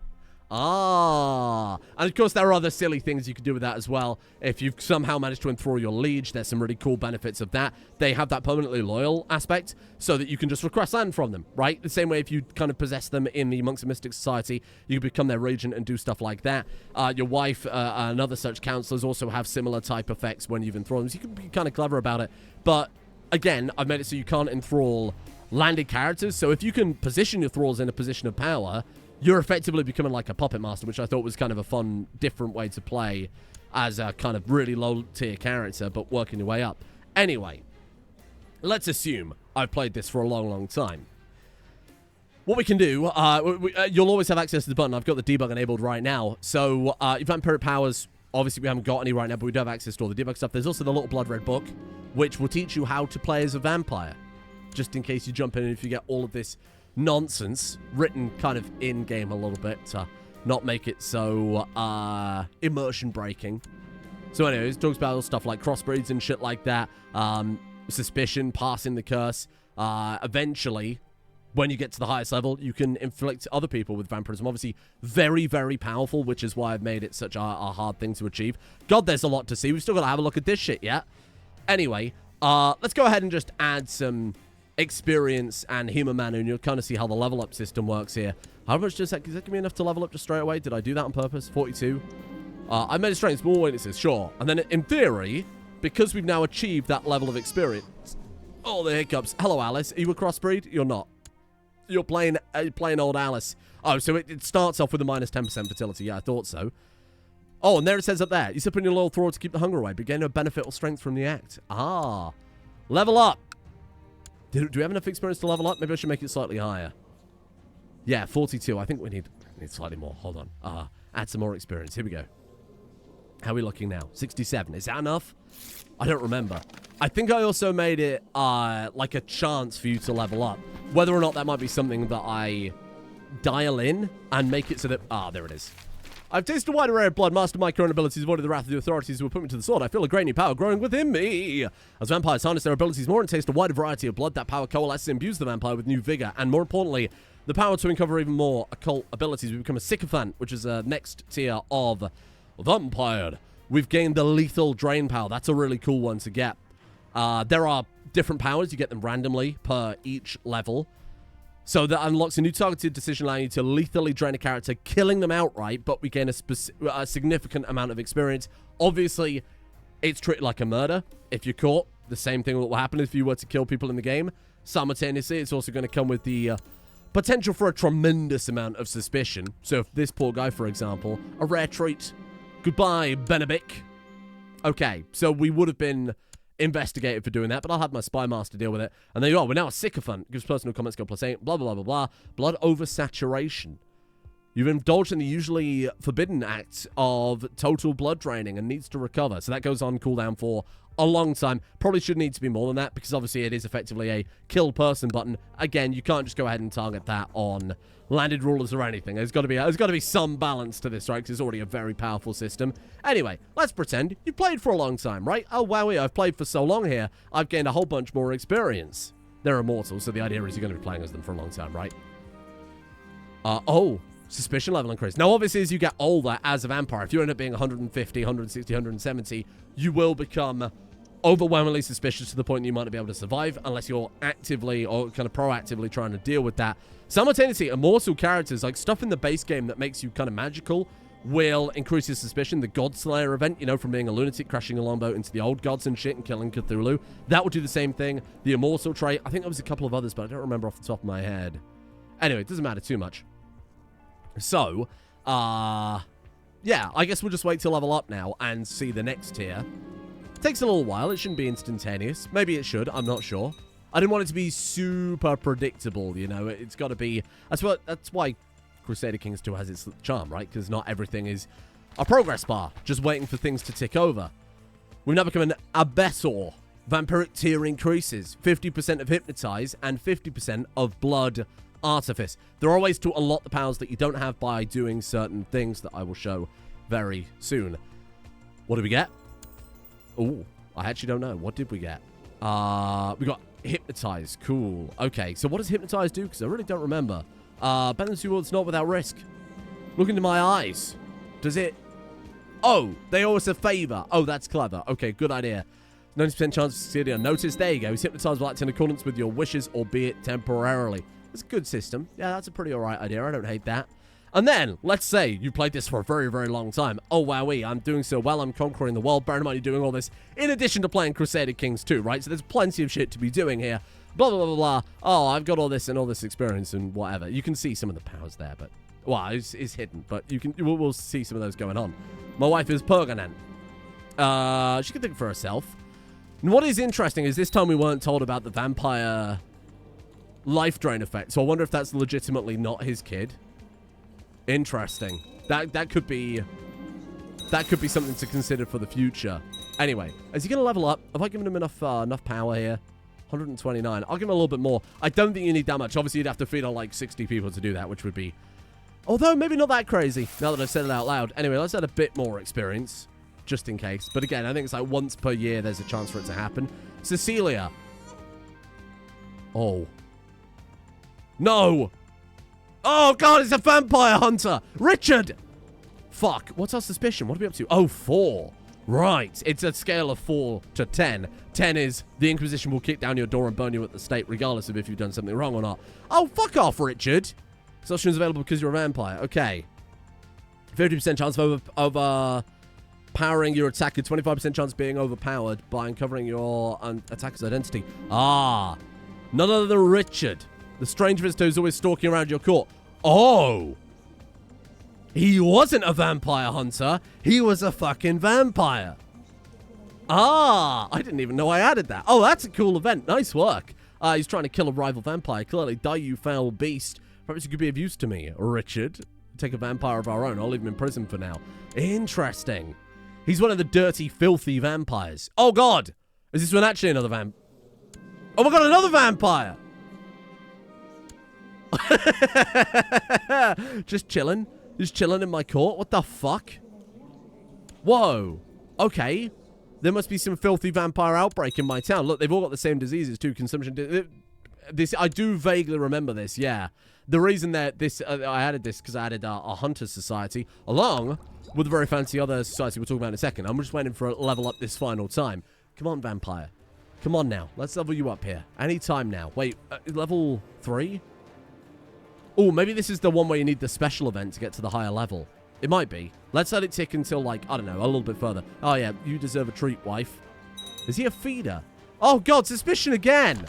Ah. And of course, there are other silly things you can do with that as well. If you've somehow managed to enthrall your liege, there's some really cool benefits of that. They have that permanently loyal aspect so that you can just request land from them, right? The same way if you kind of possess them in the Monks and Mystics Society, you can become their regent and do stuff like that. Your wife and other such counselors also have similar type effects when you've enthralled them. So you can be kind of clever about it. But again, I've made it so you can't enthrall landed characters. So if you can position your thralls in a position of power, you're effectively becoming like a puppet master, which I thought was kind of a fun, different way to play as a kind of really low-tier character, but working your way up. Anyway, let's assume I've played this for a long, long time. What we can do, you'll always have access to the button. I've got the debug enabled right now. So, your Vampiric powers, obviously we haven't got any right now, but we do have access to all the debug stuff. There's also the little blood red book, which will teach you how to play as a vampire. Just in case you jump in and if you get all of this nonsense written kind of in-game a little bit to not make it so immersion breaking. So anyways, talks about stuff like crossbreeds and shit like that, suspicion, passing the curse. Eventually, when you get to the highest level, you can inflict other people with vampirism. Obviously, very, very powerful, which is why I've made it such a hard thing to achieve. God, there's a lot to see. We've still got to have a look at this shit yet. Anyway, let's go ahead and just add some experience and human mana, and you'll kind of see how the level up system works here. How much does that give me enough to level up just straight away? Did I do that on purpose? 42. I made a strength, small weaknesses, sure. And then in theory, because we've now achieved that level of experience. Oh, the hiccups. Hello, Alice. Are you a crossbreed? You're not. You're playing old Alice. Oh, so it starts off with a minus 10% fertility. Yeah, I thought so. Oh, and there it says up there. You put in your loyal thrall to keep the hunger away, but gain a benefit or strength from the act. Ah. Level up. Do we have enough experience to level up? Maybe I should make it slightly higher. Yeah, 42. I think we need slightly more. Hold on. Add some more experience. Here we go. How are we looking now? 67. Is that enough? I don't remember. I think I also made it like a chance for you to level up. Whether or not that might be something that I dial in and make it so that... Ah, there it is. I've tasted a wide array of blood, mastered my current abilities, avoided the wrath of the authorities who will put me to the sword. I feel a great new power growing within me. As vampires harness their abilities more and taste a wider variety of blood, that power coalesces and imbues the vampire with new vigor, and more importantly, the power to uncover even more occult abilities. We become a sycophant, which is a next tier of vampire. We've gained the lethal drain power. That's a really cool one to get. There are different powers. You get them randomly per each level. So that unlocks a new targeted decision allowing you to lethally drain a character, killing them outright, but we gain a significant amount of experience. Obviously, it's treated like a murder if you're caught. The same thing will happen if you were to kill people in the game. Simultaneously, it's also going to come with the potential for a tremendous amount of suspicion. So if this poor guy, for example, a rare treat. Goodbye, Benebic. Okay, so we would have been investigated for doing that, but I'll have my spy master deal with it. And there you are. We're now a sycophant. Gives personal comment skill +8. Blah, blah, blah, blah, blah. Blood oversaturation. You've indulged in the usually forbidden act of total blood draining and needs to recover. So that goes on cooldown for a long time. Probably should need to be more than that because obviously it is effectively a kill person button. Again, you can't just go ahead and target that on landed rulers or anything. There's got to be some balance to this, right? Because it's already a very powerful system. Anyway, let's pretend you've played for a long time, right? Oh, wowie, I've played for so long here. I've gained a whole bunch more experience. They're immortal, so the idea is you're going to be playing as them for a long time, right? Suspicion level increase. Now, obviously, as you get older as a vampire, if you end up being 150, 160, 170, you will become overwhelmingly suspicious to the point that you might not be able to survive unless you're actively or kind of proactively trying to deal with that. Simultaneously, immortal characters, like stuff in the base game that makes you kind of magical, will increase your suspicion. The Godslayer event, you know, from being a lunatic, crashing a longboat into the old gods and shit and killing Cthulhu. That will do the same thing. The immortal trait, I think there was a couple of others, but I don't remember off the top of my head. Anyway, it doesn't matter too much. So, yeah, I guess we'll just wait to level up now and see the next tier. It takes a little while. It shouldn't be instantaneous. Maybe it should. I'm not sure. I didn't want it to be super predictable, you know. It's got to be... That's why Crusader Kings II has its charm, right? Because not everything is a progress bar, just waiting for things to tick over. We've now become an Abbessor. Vampiric tier increases. 50% of Hypnotize and 50% of Blood Artifice. There are ways to unlock the powers that you don't have by doing certain things that I will show very soon. What did we get? Oh, I actually don't know. What did we get? We got Hypnotize. Cool. Okay, so what does Hypnotize do? Because I really don't remember. Balance your worlds not without risk. Look into my eyes. Does it... Oh, they owe us a favor. Oh, that's clever. Okay, good idea. 90% chance of succeeding unnoticed. There you go. He's hypnotized will act in accordance with your wishes, albeit temporarily. It's a good system. Yeah, that's a pretty alright idea. I don't hate that. And then, let's say you played this for a very, very long time. Oh, wowee, I'm doing so well. I'm conquering the world. Bear in mind you're doing all this in addition to playing Crusader Kings 2, right? So there's plenty of shit to be doing here. Blah, blah, blah, blah. Oh, I've got all this and all this experience and whatever. You can see some of the powers there, but... Well, it's hidden, but we'll see some of those going on. My wife is Perganan. She can think for herself. And what is interesting is this time we weren't told about the vampire life drain effect. So I wonder if that's legitimately not his kid. Interesting. That could be something to consider for the future. Anyway, is he going to level up? Have I given him enough power here? 129. I'll give him a little bit more. I don't think you need that much. Obviously, you'd have to feed on like 60 people to do that, which would be... Although, maybe not that crazy, now that I've said it out loud. Anyway, let's add a bit more experience, just in case. But again, I think it's like once per year there's a chance for it to happen. Cecilia. Oh. No! Oh, God, it's a vampire hunter! Richard! Fuck, what's our suspicion? What are we up to? Oh, 4. Right, it's a scale of 4 to 10. 10 is the Inquisition will kick down your door and burn you at the stake, regardless of if you've done something wrong or not. Oh, fuck off, Richard! This option is available because you're a vampire. Okay. 50% chance of overpowering your attacker. 25% chance of being overpowered by uncovering your attacker's identity. Ah. None other than Richard. The strange visitor who's always stalking around your court. Oh. He wasn't a vampire hunter. He was a fucking vampire. Ah. I didn't even know I added that. Oh, that's a cool event. Nice work. He's trying to kill a rival vampire. Clearly, die you foul beast. Perhaps you could be of use to me, Richard. Take a vampire of our own. I'll leave him in prison for now. Interesting. He's one of the dirty, filthy vampires. Oh, God. Is this one actually another vamp? Oh, my God, another vampire. Just chilling. Just chilling in my court. What the fuck? Whoa. Okay. There must be some filthy vampire outbreak in my town. Look, they've all got the same diseases, too. Consumption... I do vaguely remember this, yeah. The reason that I added this because I added a hunter society along with a very fancy other society we'll talk about in a second. I'm just waiting for a level up this final time. Come on, vampire. Come on now. Let's level you up here. Anytime now. Wait, level 3? Oh, maybe this is the one where you need the special event to get to the higher level. It might be. Let's let it tick until, like, I don't know, a little bit further. Oh, yeah, you deserve a treat, wife. Is he a feeder? Oh, God, suspicion again.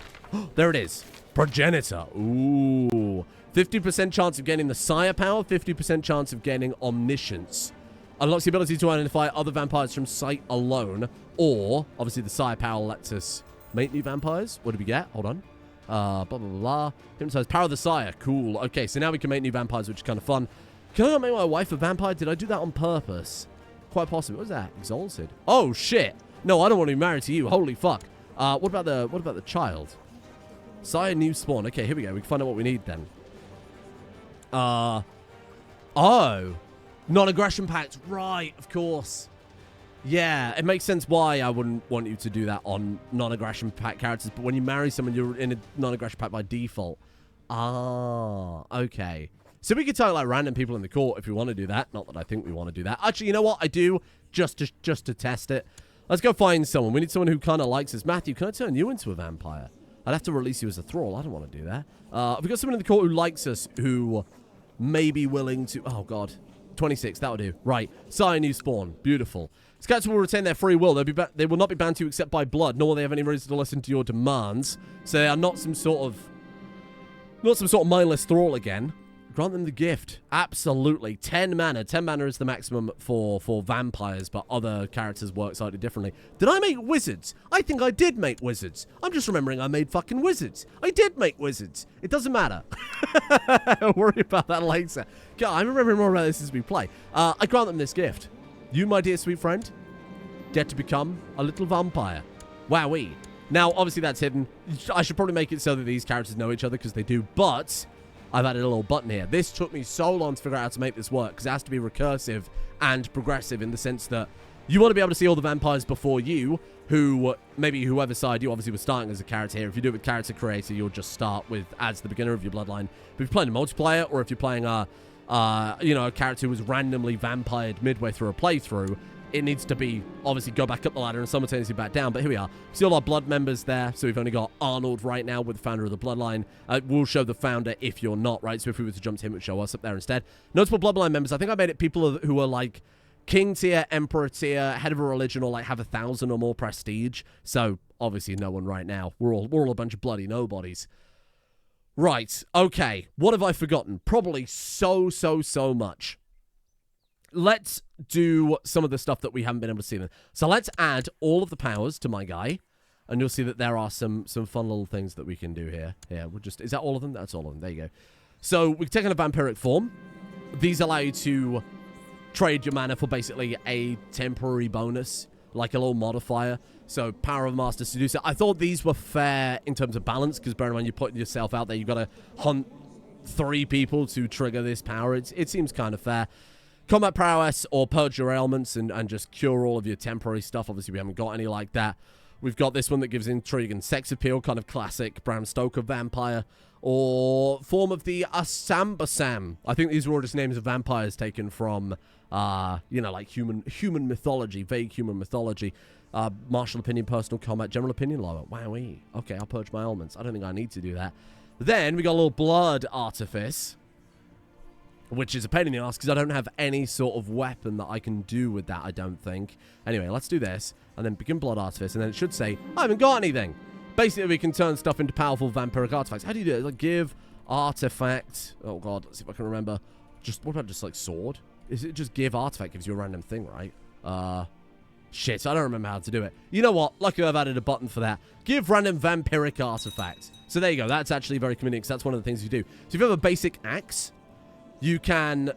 There it is. Progenitor. Ooh. 50% chance of gaining the sire power, 50% chance of gaining omniscience. Unlocks the ability to identify other vampires from sight alone, or, obviously, the sire power lets us mate new vampires. What do we get? Hold on. Blah, blah, blah. Hypnotize power of the sire. Cool. Okay, so now we can make new vampires, which is kind of fun. Can I not make my wife a vampire? Did I do that on purpose? Quite possibly. What was that? Exalted. Oh, shit. No, I don't want to be married to you. Holy fuck. What about the child? Sire new spawn. Okay, here we go. We can find out what we need then. Oh. Non-aggression pact. Right, of course. Yeah, it makes sense why I wouldn't want you to do that on non-aggression pact characters, but when you marry someone, you're in a non-aggression pact by default. Ah, okay. So we could target like random people in the court if we want to do that. Not that I think we want to do that. Actually, you know what? I do, just to test it. Let's go find someone. We need someone who kind of likes us. Matthew, can I turn you into a vampire? I'd have to release you as a thrall. I don't want to do that. We've got someone in the court who likes us, who may be willing to... Oh, God. 26, that'll do. Right. Sire new spawn. Beautiful. Scouts will retain their free will. They will not be bound to you except by blood, nor will they have any reason to listen to your demands. So they are not some sort of mindless thrall again. Grant them the gift. Absolutely. 10 mana. 10 mana is the maximum for vampires, but other characters work slightly differently. Did I make wizards? I think I did make wizards. I'm just remembering I made fucking wizards. I did make wizards. It doesn't matter. I'll worry about that later. God, I'm remembering more about this as we play. I grant them this gift. You, my dear sweet friend, get to become a little vampire. Wowee. Now, obviously that's hidden. I should probably make it so that these characters know each other, because they do, but... I've added a little button here. This took me so long to figure out how to make this work, because it has to be recursive and progressive in the sense that you want to be able to see all the vampires before you, who, maybe whoever side you, obviously we're starting as a character here. If you do it with character creator, you'll just start with as the beginner of your bloodline. But if you're playing a multiplayer, or if you're playing you know, a character who was randomly vampired midway through a playthrough, it needs to be, obviously, go back up the ladder and simultaneously back down. But here we are. See all our blood members there. So we've only got Arnold right now with the founder of the bloodline. We'll show the founder if you're not, right? So if we were to jump to him, it would show us up there instead. Notable bloodline members. I think I made it people who are like king tier, emperor tier, head of a religion, or like have 1,000 or more prestige. So obviously no one right now. We're all a bunch of bloody nobodies. Right. Okay. What have I forgotten? Probably so much. Let's do some of the stuff that we haven't been able to see then. So let's add all of the powers to my guy, and you'll see that there are some fun little things that we can do here. Yeah, we'll just... Is that all of them? That's all of them. There you go. So we've taken a vampiric form. These allow you to trade your mana for basically a temporary bonus, like a little modifier. So power of master seducer. I thought these were fair in terms of balance, because bear in mind you're putting yourself out there. You've got to hunt 3 people to trigger this power. It seems kind of fair. Combat prowess or purge your ailments and just cure all of your temporary stuff. Obviously, we haven't got any like that. We've got this one that gives intrigue and sex appeal, kind of classic Bram Stoker vampire. Or form of the Asambasam. I think these were all just names of vampires taken from, you know, like human mythology, vague human mythology. Martial opinion, personal combat, general opinion, lower. Wowee. Okay, I'll purge my ailments. I don't think I need to do that. Then we got a little blood artifice, which is a pain in the ass because I don't have any sort of weapon that I can do with that, I don't think. Anyway, let's do this, and then begin blood artifice, and then it should say, I haven't got anything. Basically, we can turn stuff into powerful vampiric artifacts. How do you do it? Like, give artifact. Oh, God, let's see if I can remember. What about just, like, sword? Is it just give artifact gives you a random thing, right? Shit, I don't remember how to do it. You know what? Luckily, I've added a button for that. Give random vampiric artifact. So there you go. That's actually very convenient because that's one of the things you do. So if you have a basic axe, you can,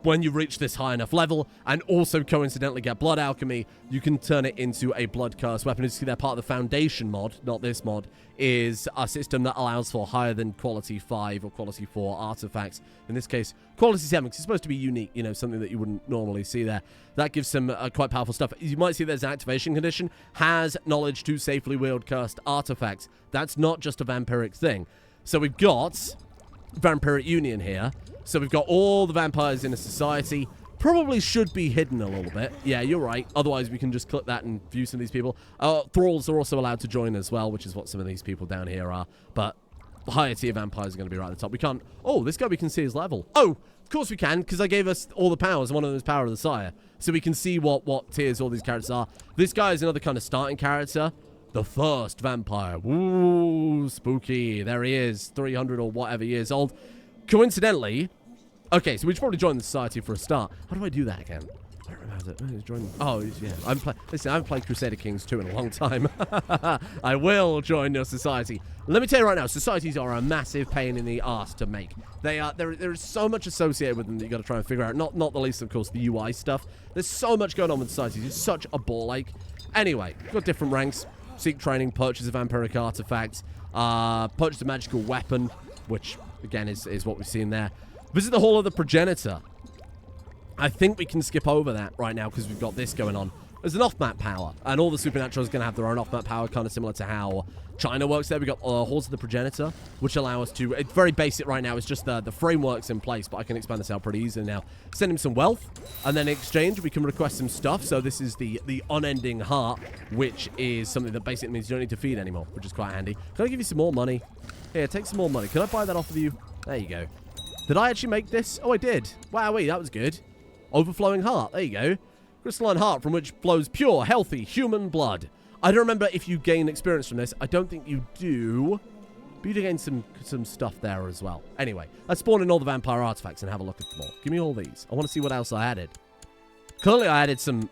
when you reach this high enough level, and also coincidentally get blood alchemy, you can turn it into a blood curse weapon. As you see, they're part of the Foundation mod, not this mod, is a system that allows for higher than quality 5 or quality 4 artifacts. In this case, quality 7, because it's supposed to be unique, you know, something that you wouldn't normally see there. That gives some quite powerful stuff. You might see there's an activation condition, has knowledge to safely wield cursed artifacts. That's not just a vampiric thing. So we've got Vampiric Union here. So we've got all the vampires in a society. Probably should be hidden a little bit. Yeah, you're right. Otherwise, we can just click that and view some of these people. Thralls are also allowed to join as well, which is what some of these people down here are. But higher tier vampires are going to be right at the top. We can't... Oh, this guy we can see his level. Oh, of course we can, because I gave us all the powers, and one of them is Power of the Sire. So we can see what tiers all these characters are. This guy is another kind of starting character. The first vampire. Ooh, spooky. There he is, 300 or whatever years old. Coincidentally... Okay, so we should probably join the society for a start. How do I do that again? I don't remember how to join. Oh, yeah. Listen, I haven't played Crusader Kings 2 in a long time. I will join your society. Let me tell you right now, societies are a massive pain in the ass to make. They are. There is so much associated with them that you got to try and figure out. Not the least, of course, the UI stuff. There's so much going on with societies. It's such a ball ache. Anyway, we've got different ranks. Seek training, purchase a vampiric artifact, purchase a magical weapon, which again is what we've seen there. Visit the Hall of the Progenitor. I think we can skip over that right now because we've got this going on. There's an off-map power, and all the Supernatural is going to have their own off-map power, kind of similar to how China works there. We've got Halls of the Progenitor, which allow us to... It's very basic right now. It's just the framework's in place, but I can expand this out pretty easily now. Send him some wealth, and then in exchange, we can request some stuff. So this is the unending heart, which is something that basically means you don't need to feed anymore, which is quite handy. Can I give you some more money? Here, take some more money. Can I buy that off of you? There you go. Did I actually make this? Oh, I did. Wowee, that was good. Overflowing heart. There you go. Crystalline heart from which flows pure, healthy, human blood. I don't remember if you gain experience from this. I don't think you do. But you do gain some stuff there as well. Anyway, let's spawn in all the vampire artifacts and have a look at them all. Give me all these. I want to see what else I added. Clearly, I added some,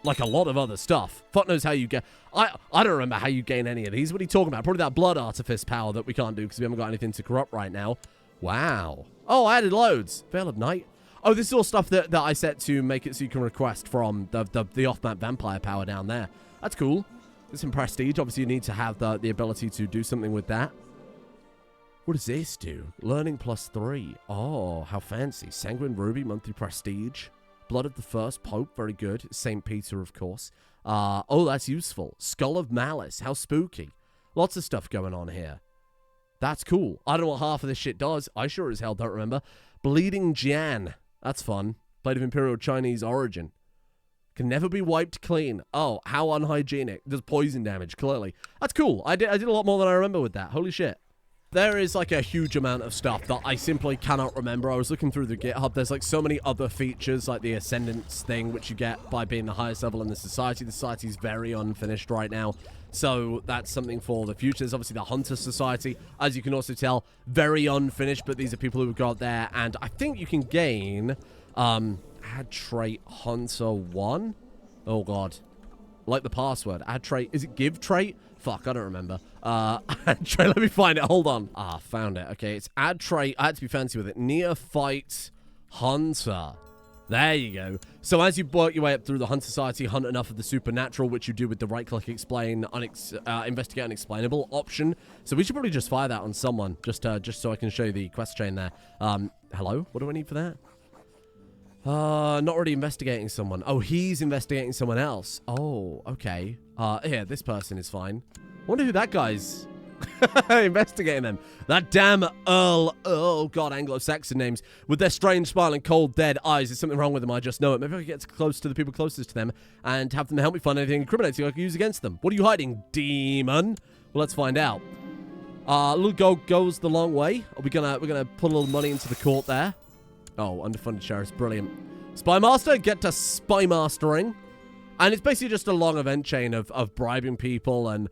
like a lot of other stuff. Fuck knows how you get... I don't remember how you gain any of these. What are you talking about? Probably that blood artifice power that we can't do because we haven't got anything to corrupt right now. Wow. Oh, I added loads. Veil of Night. Oh, this is all stuff that I set to make it so you can request from the off-map vampire power down there. That's cool. There's some prestige. Obviously, you need to have the ability to do something with that. What does this do? Learning +3. Oh, how fancy. Sanguine Ruby, monthly prestige. Blood of the First Pope, very good. St. Peter, of course. Oh, that's useful. Skull of Malice, how spooky. Lots of stuff going on here. That's cool. I don't know what half of this shit does. I sure as hell don't remember. Bleeding Jian. That's fun. Blade of Imperial Chinese origin. Can never be wiped clean. Oh, how unhygienic. Does poison damage, clearly. That's cool. I did a lot more than I remember with that. Holy shit. There is like a huge amount of stuff that I simply cannot remember. I was looking through the GitHub. There's like so many other features, like the Ascendance thing, which you get by being the highest level in the society. The society is very unfinished right now. So that's something for the future. There's obviously the Hunter Society, as you can also tell, very unfinished, but these are people who have got there. And I think you can gain, add trait Hunter 1. Oh, God. Like the password. Add trait. Is it give trait? Fuck, I don't remember. Add trait. Let me find it. Hold on. Ah, found it. Okay, it's add trait. I had to be fancy with it. Neophyte Hunter. There you go. So as you work your way up through the Hunter Society, hunt enough of the supernatural, which you do with the right-click explain, investigate unexplainable option. So we should probably just fire that on someone, just so I can show you the quest chain there. Hello? What do I need for that? Not really investigating someone. Oh, he's investigating someone else. Oh, okay. Here, this person is fine. Wonder who that guy's investigating them. That damn Earl. Oh, God, Anglo-Saxon names. With their strange smile and cold, dead eyes. There's something wrong with them. I just know it. Maybe I can get close to the people closest to them and have them help me find anything incriminating I can use against them. What are you hiding, demon? Well, let's find out. Little gold goes the long way. We're gonna put a little money into the court there. Oh, underfunded sheriff's brilliant. Spy Master, get to Spy Mastering. And it's basically just a long event chain of bribing people and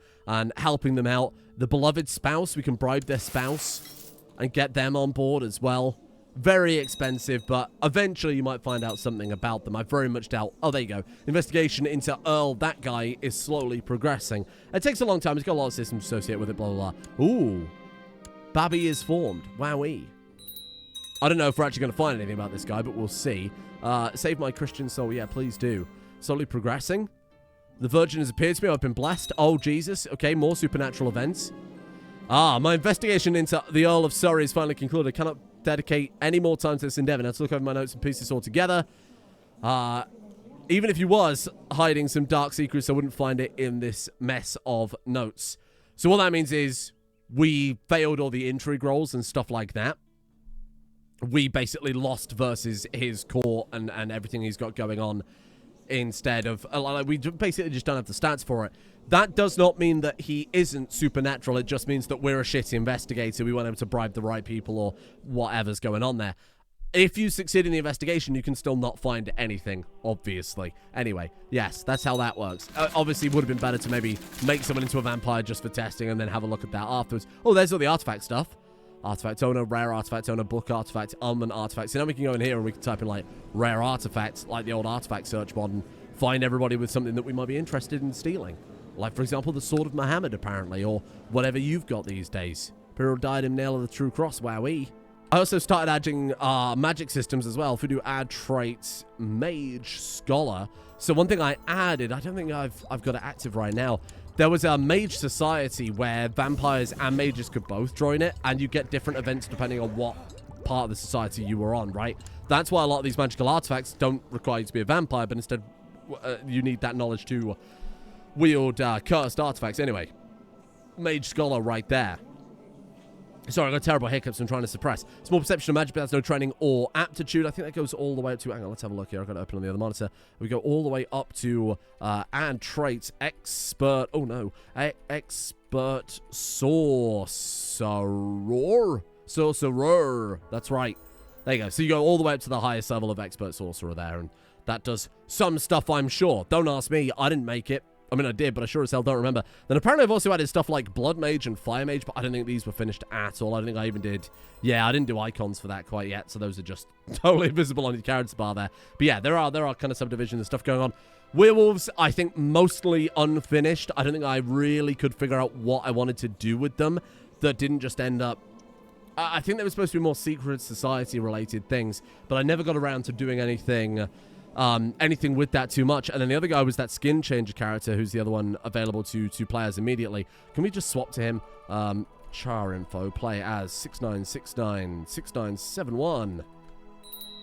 helping them out. The beloved spouse, we can bribe their spouse and get them on board as well. Very expensive, but eventually you might find out something about them. I very much doubt. Oh, there you go. Investigation into Earl. That guy is slowly progressing. It takes a long time. It's got a lot of systems associated with it, blah, blah, blah. Ooh. Babby is formed. Wowee. I don't know if we're actually going to find anything about this guy, but we'll see. Save my Christian soul. Yeah, please do. Slowly progressing. The Virgin has appeared to me. I've been blessed. Oh, Jesus. Okay, more supernatural events. My investigation into the Earl of Surrey is finally concluded. I cannot dedicate any more time to this endeavor. Now, let's look over my notes and piece this all together. Even if you was hiding some dark secrets, I wouldn't find it in this mess of notes. So what that means is we failed all the intrigue rolls and stuff like that. We basically lost versus his court and everything he's got going on instead of... we basically just don't have the stats for it. That does not mean that he isn't supernatural. It just means that we're a shitty investigator. We weren't able to bribe the right people or whatever's going on there. If you succeed in the investigation, you can still not find anything, obviously. Anyway, yes, that's how that works. Obviously, it would have been better to maybe make someone into a vampire just for testing and then have a look at that afterwards. Oh, there's all the artifact stuff. Artifact owner, rare artifact owner, book artifact, armament artifact. So now we can go in here and we can type in like rare artifacts, like the old artifact search mod, and find everybody with something that we might be interested in stealing. Like, for example, the Sword of Muhammad, apparently, or whatever you've got these days. Imperial Diadem, Nail of the True Cross, wowee. I also started adding magic systems as well. If we do add traits, Mage Scholar. So one thing I added, I don't think I've got it active right now. There was a mage society where vampires and mages could both join it, and you get different events depending on what part of the society you were on, right? That's why a lot of these magical artifacts don't require you to be a vampire, but instead you need that knowledge to wield cursed artifacts. Anyway, Mage Scholar right there. Sorry, I got terrible hiccups I'm trying to suppress. Small perception of magic, but that's no training or aptitude. I think that goes all the way up to... Hang on, let's have a look here. I've got it open on the other monitor. We go all the way up to add traits, expert... Oh, no. Expert sorcerer. Sorcerer. That's right. There you go. So you go all the way up to the highest level of expert sorcerer there, and that does some stuff, I'm sure. Don't ask me. I didn't make it. I mean, I did, but I sure as hell don't remember. Then apparently I've also added stuff like Blood Mage and Fire Mage, but I don't think these were finished at all. I don't think I even did... Yeah, I didn't do icons for that quite yet, so those are just totally visible on your character bar there. But yeah, there are kind of subdivisions and stuff going on. Werewolves, I think mostly unfinished. I don't think I really could figure out what I wanted to do with them that didn't just end up... I think they were supposed to be more secret society-related things, but I never got around to doing anything with that too much. And then the other guy was that Skinchanger character, who's the other one available to players immediately. Can we just swap to him? Char info, play as 69696971.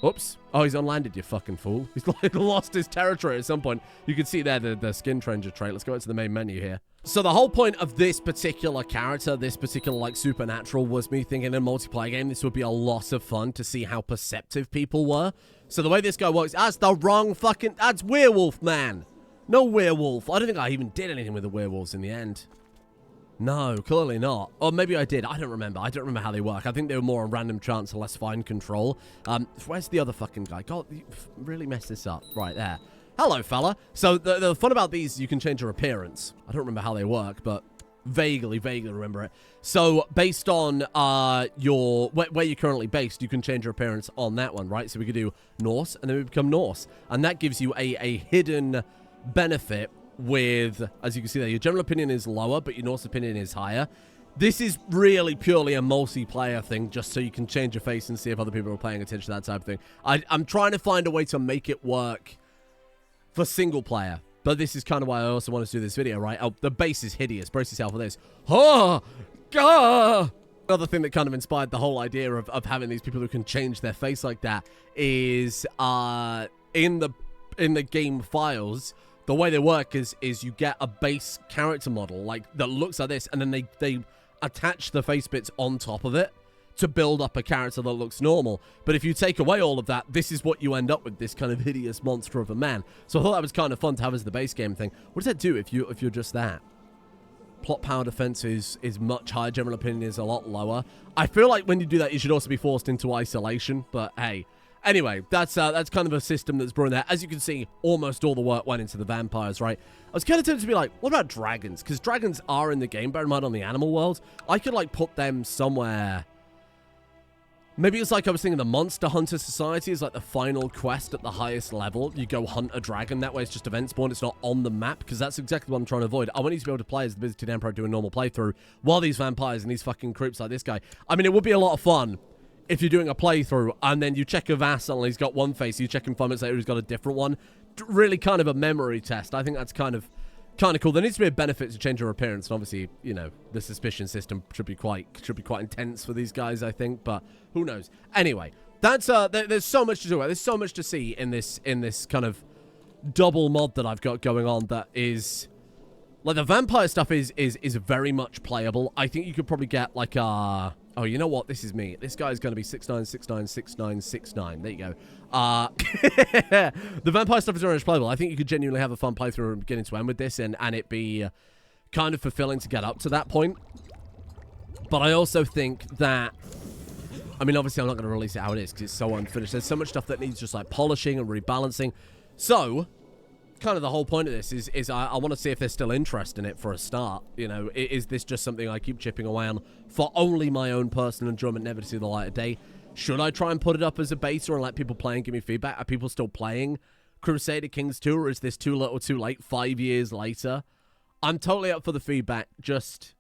Oops. Oh, he's unlanded, you fucking fool. He's like lost his territory at some point. You can see there the Skinchanger trait. Let's go into the main menu here. So the whole point of this particular character, this particular, like, supernatural, was me thinking in a multiplayer game, this would be a lot of fun to see how perceptive people were. So the way this guy works, that's the wrong fucking, that's werewolf, man. No werewolf. I don't think I even did anything with the werewolves in the end. No, clearly not. Or maybe I did. I don't remember. I don't remember how they work. I think they were more on random chance and less fine control. Where's the other fucking guy? God, you really messed this up. Right there. Hello, fella. So the fun about these, you can change your appearance. I don't remember how they work, but vaguely remember it. So based on where you're currently based, you can change your appearance on that one, right? So we could do Norse, and then we become Norse. And that gives you a hidden benefit with, as you can see there, your general opinion is lower, but your Norse opinion is higher. This is really purely a multiplayer thing, just so you can change your face and see if other people are paying attention to that type of thing. I'm trying to find a way to make it work for single player, but this is kind of why I also want to do this video, right? Oh, the base is hideous. Brace yourself for this. Oh, God! Another thing that kind of inspired the whole idea of having these people who can change their face like that is in the game files. The way they work is you get a base character model like that looks like this, and then they attach the face bits on top of it to build up a character that looks normal. But if you take away all of that, this is what you end up with, this kind of hideous monster of a man. So I thought that was kind of fun to have as the base game thing. What does that do if you're just that? Plot power defense is much higher. General opinion is a lot lower. I feel like when you do that, you should also be forced into isolation. But hey, anyway, that's kind of a system that's brewing there. As you can see, almost all the work went into the vampires, right? I was kind of tempted to be like, what about dragons? Because dragons are in the game. Bear in mind, on the animal world, I could like put them somewhere. Maybe it's like I was thinking the Monster Hunter Society is like the final quest at the highest level. You go hunt a dragon. That way it's just event spawn. It's not on the map, because that's exactly what I'm trying to avoid. I want you to be able to play as the Visited Emperor, do a normal playthrough, while these vampires and these fucking creeps like this guy. I mean, it would be a lot of fun if you're doing a playthrough and then you check a vassal and he's got one face, you check him 5 minutes later, he's got a different one. Really kind of a memory test. I think that's kind of cool. There needs to be a benefit to change your appearance, and obviously, you know, the suspicion system should be quite intense for these guys, I think, but who knows. Anyway, that's there's so much to do. There's so much to see in this kind of double mod that I've got going on that is like, the vampire stuff is very much playable. I think you could probably get like oh, you know what? This is me. This guy's going to be 6'9", 6'9", 6'9", 6'9". There you go. The vampire stuff is very much playable. I think you could genuinely have a fun playthrough from beginning to end with this, and it be kind of fulfilling to get up to that point. But I also think that, I mean, obviously I'm not going to release it how it is because it's so unfinished. There's so much stuff that needs just like polishing and rebalancing. So kind of the whole point of this is I want to see if there's still interest in it for a start. You know, is this just something I keep chipping away on for only my own personal enjoyment, never to see the light of day? Should I try and put it up as a beta and let people play and give me feedback? Are people still playing Crusader Kings 2, or is this too little too late 5 years later? I'm totally up for the feedback. Just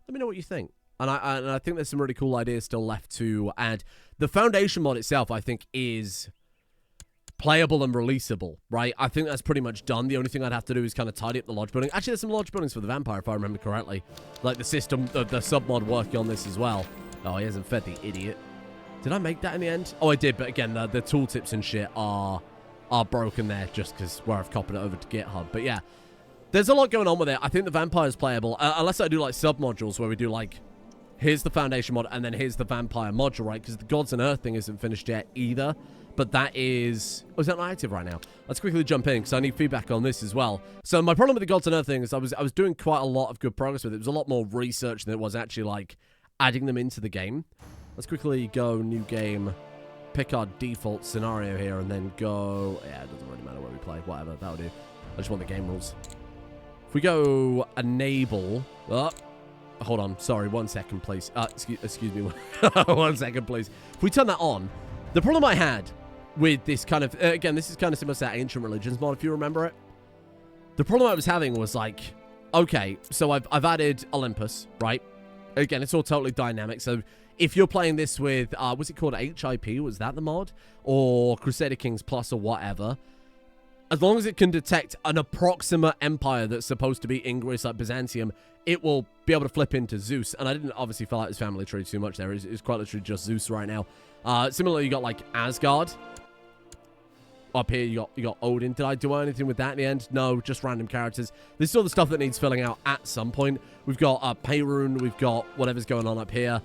let me know what you think. And I think there's some really cool ideas still left to add. The Foundation mod itself, I think, is playable and releasable, right? I think that's pretty much done. The only thing I'd have to do is kind of tidy up the lodge building. Actually, there's some lodge buildings for the vampire, if I remember correctly. Like the system, the sub-mod working on this as well. Oh, he hasn't fed the idiot. Did I make that in the end? Oh, I did, but again, the tooltips and shit are broken there just because where I've copied it over to GitHub. But yeah, there's a lot going on with it. I think the vampire is playable, unless I do like sub-modules where we do like, here's the Foundation mod and then here's the vampire module, right? Because the Gods and Earth thing isn't finished yet either. But that is... Oh, is that not active right now? Let's quickly jump in because I need feedback on this as well. So my problem with the Gods and Earth thing is I was doing quite a lot of good progress with it. It was a lot more research than it was actually like adding them into the game. Let's quickly go new game, pick our default scenario here, and then go... Yeah, it doesn't really matter where we play. Whatever, that'll do. I just want the game rules. If we go enable... Oh, hold on. Sorry, 1 second, please. Excuse me. 1 second, please. If we turn that on, the problem I had with this kind of... again, this is kind of similar to that Ancient Religions mod, if you remember it. The problem I was having was like... Okay, so I've added Olympus, right? Again, it's all totally dynamic, so... If you're playing this with, was it called HIP? Was that the mod? Or Crusader Kings Plus or whatever. As long as it can detect an approximate empire that's supposed to be in Greece like Byzantium, it will be able to flip into Zeus. And I didn't obviously fill out his family tree too much there. It's quite literally just Zeus right now. Similarly, you got like Asgard. Up here, you got Odin. Did I do anything with that in the end? No, just random characters. This is all the stuff that needs filling out at some point. We've got Peyrun. We've got whatever's going on up here.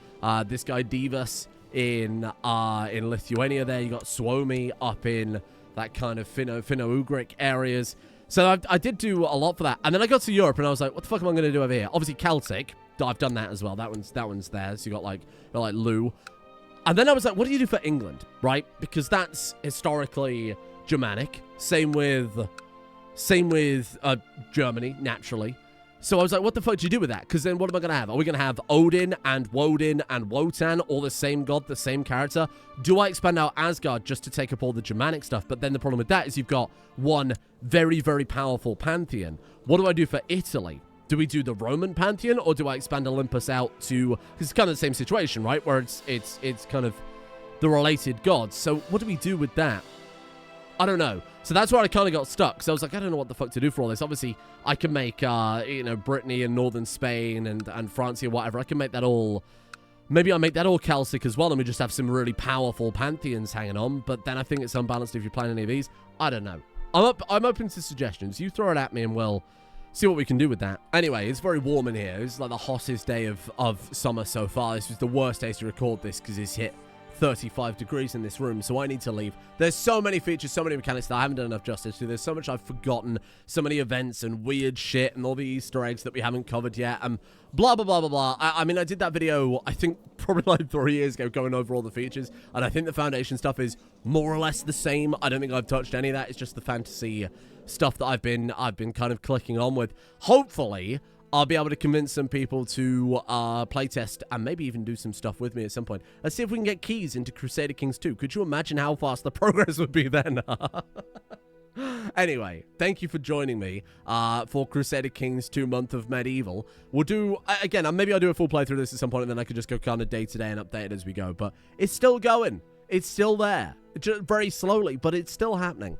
This guy Divas in Lithuania. There, you got Suomi up in that kind of Finno-Ugric areas. So I did do a lot for that. And then I got to Europe, and I was like, what the fuck am I going to do over here? Obviously, Celtic. I've done that as well. That one's there. So you got like Lou. And then I was like, what do you do for England, right? Because that's historically Germanic. Same with Germany, naturally. So I was like, what the fuck do you do with that? Because then what am I going to have? Are we going to have Odin and Woden and Wotan, all the same god, the same character? Do I expand out Asgard just to take up all the Germanic stuff? But then the problem with that is you've got one very, very powerful pantheon. What do I do for Italy? Do we do the Roman pantheon, or do I expand Olympus out to... Because it's kind of the same situation, right? Where it's kind of the related gods. So what do we do with that? I don't know. So that's where I kind of got stuck. So I was like, I don't know what the fuck to do for all this. Obviously, I can make, Brittany and northern Spain and Francia, whatever. I can make that all... Maybe I'll make that all Celtic as well, and we just have some really powerful pantheons hanging on. But then I think it's unbalanced if you're playing any of these. I don't know. I'm open to suggestions. You throw it at me and we'll see what we can do with that. Anyway, it's very warm in here. It's like the hottest day of summer so far. This was the worst day to record this because it's hit 35 degrees in this room, so I need to leave. There's so many features, so many mechanics that I haven't done enough justice to. There's so much I've forgotten, so many events and weird shit and all the Easter eggs that we haven't covered yet, and blah, blah, blah, blah, blah. I mean, I did that video, I think, probably like 3 years ago, going over all the features, and I think the Foundation stuff is more or less the same. I don't think I've touched any of that. It's just the fantasy stuff that I've been kind of clicking on with. Hopefully, I'll be able to convince some people to playtest and maybe even do some stuff with me at some point. Let's see if we can get keys into Crusader Kings 2. Could you imagine how fast the progress would be then? Anyway, thank you for joining me for Crusader Kings 2 Month of Medieval. We'll do, again, maybe I'll do a full playthrough of this at some point, and then I could just go kind of day to day and update it as we go. But it's still going. It's still there. Just very slowly, but it's still happening.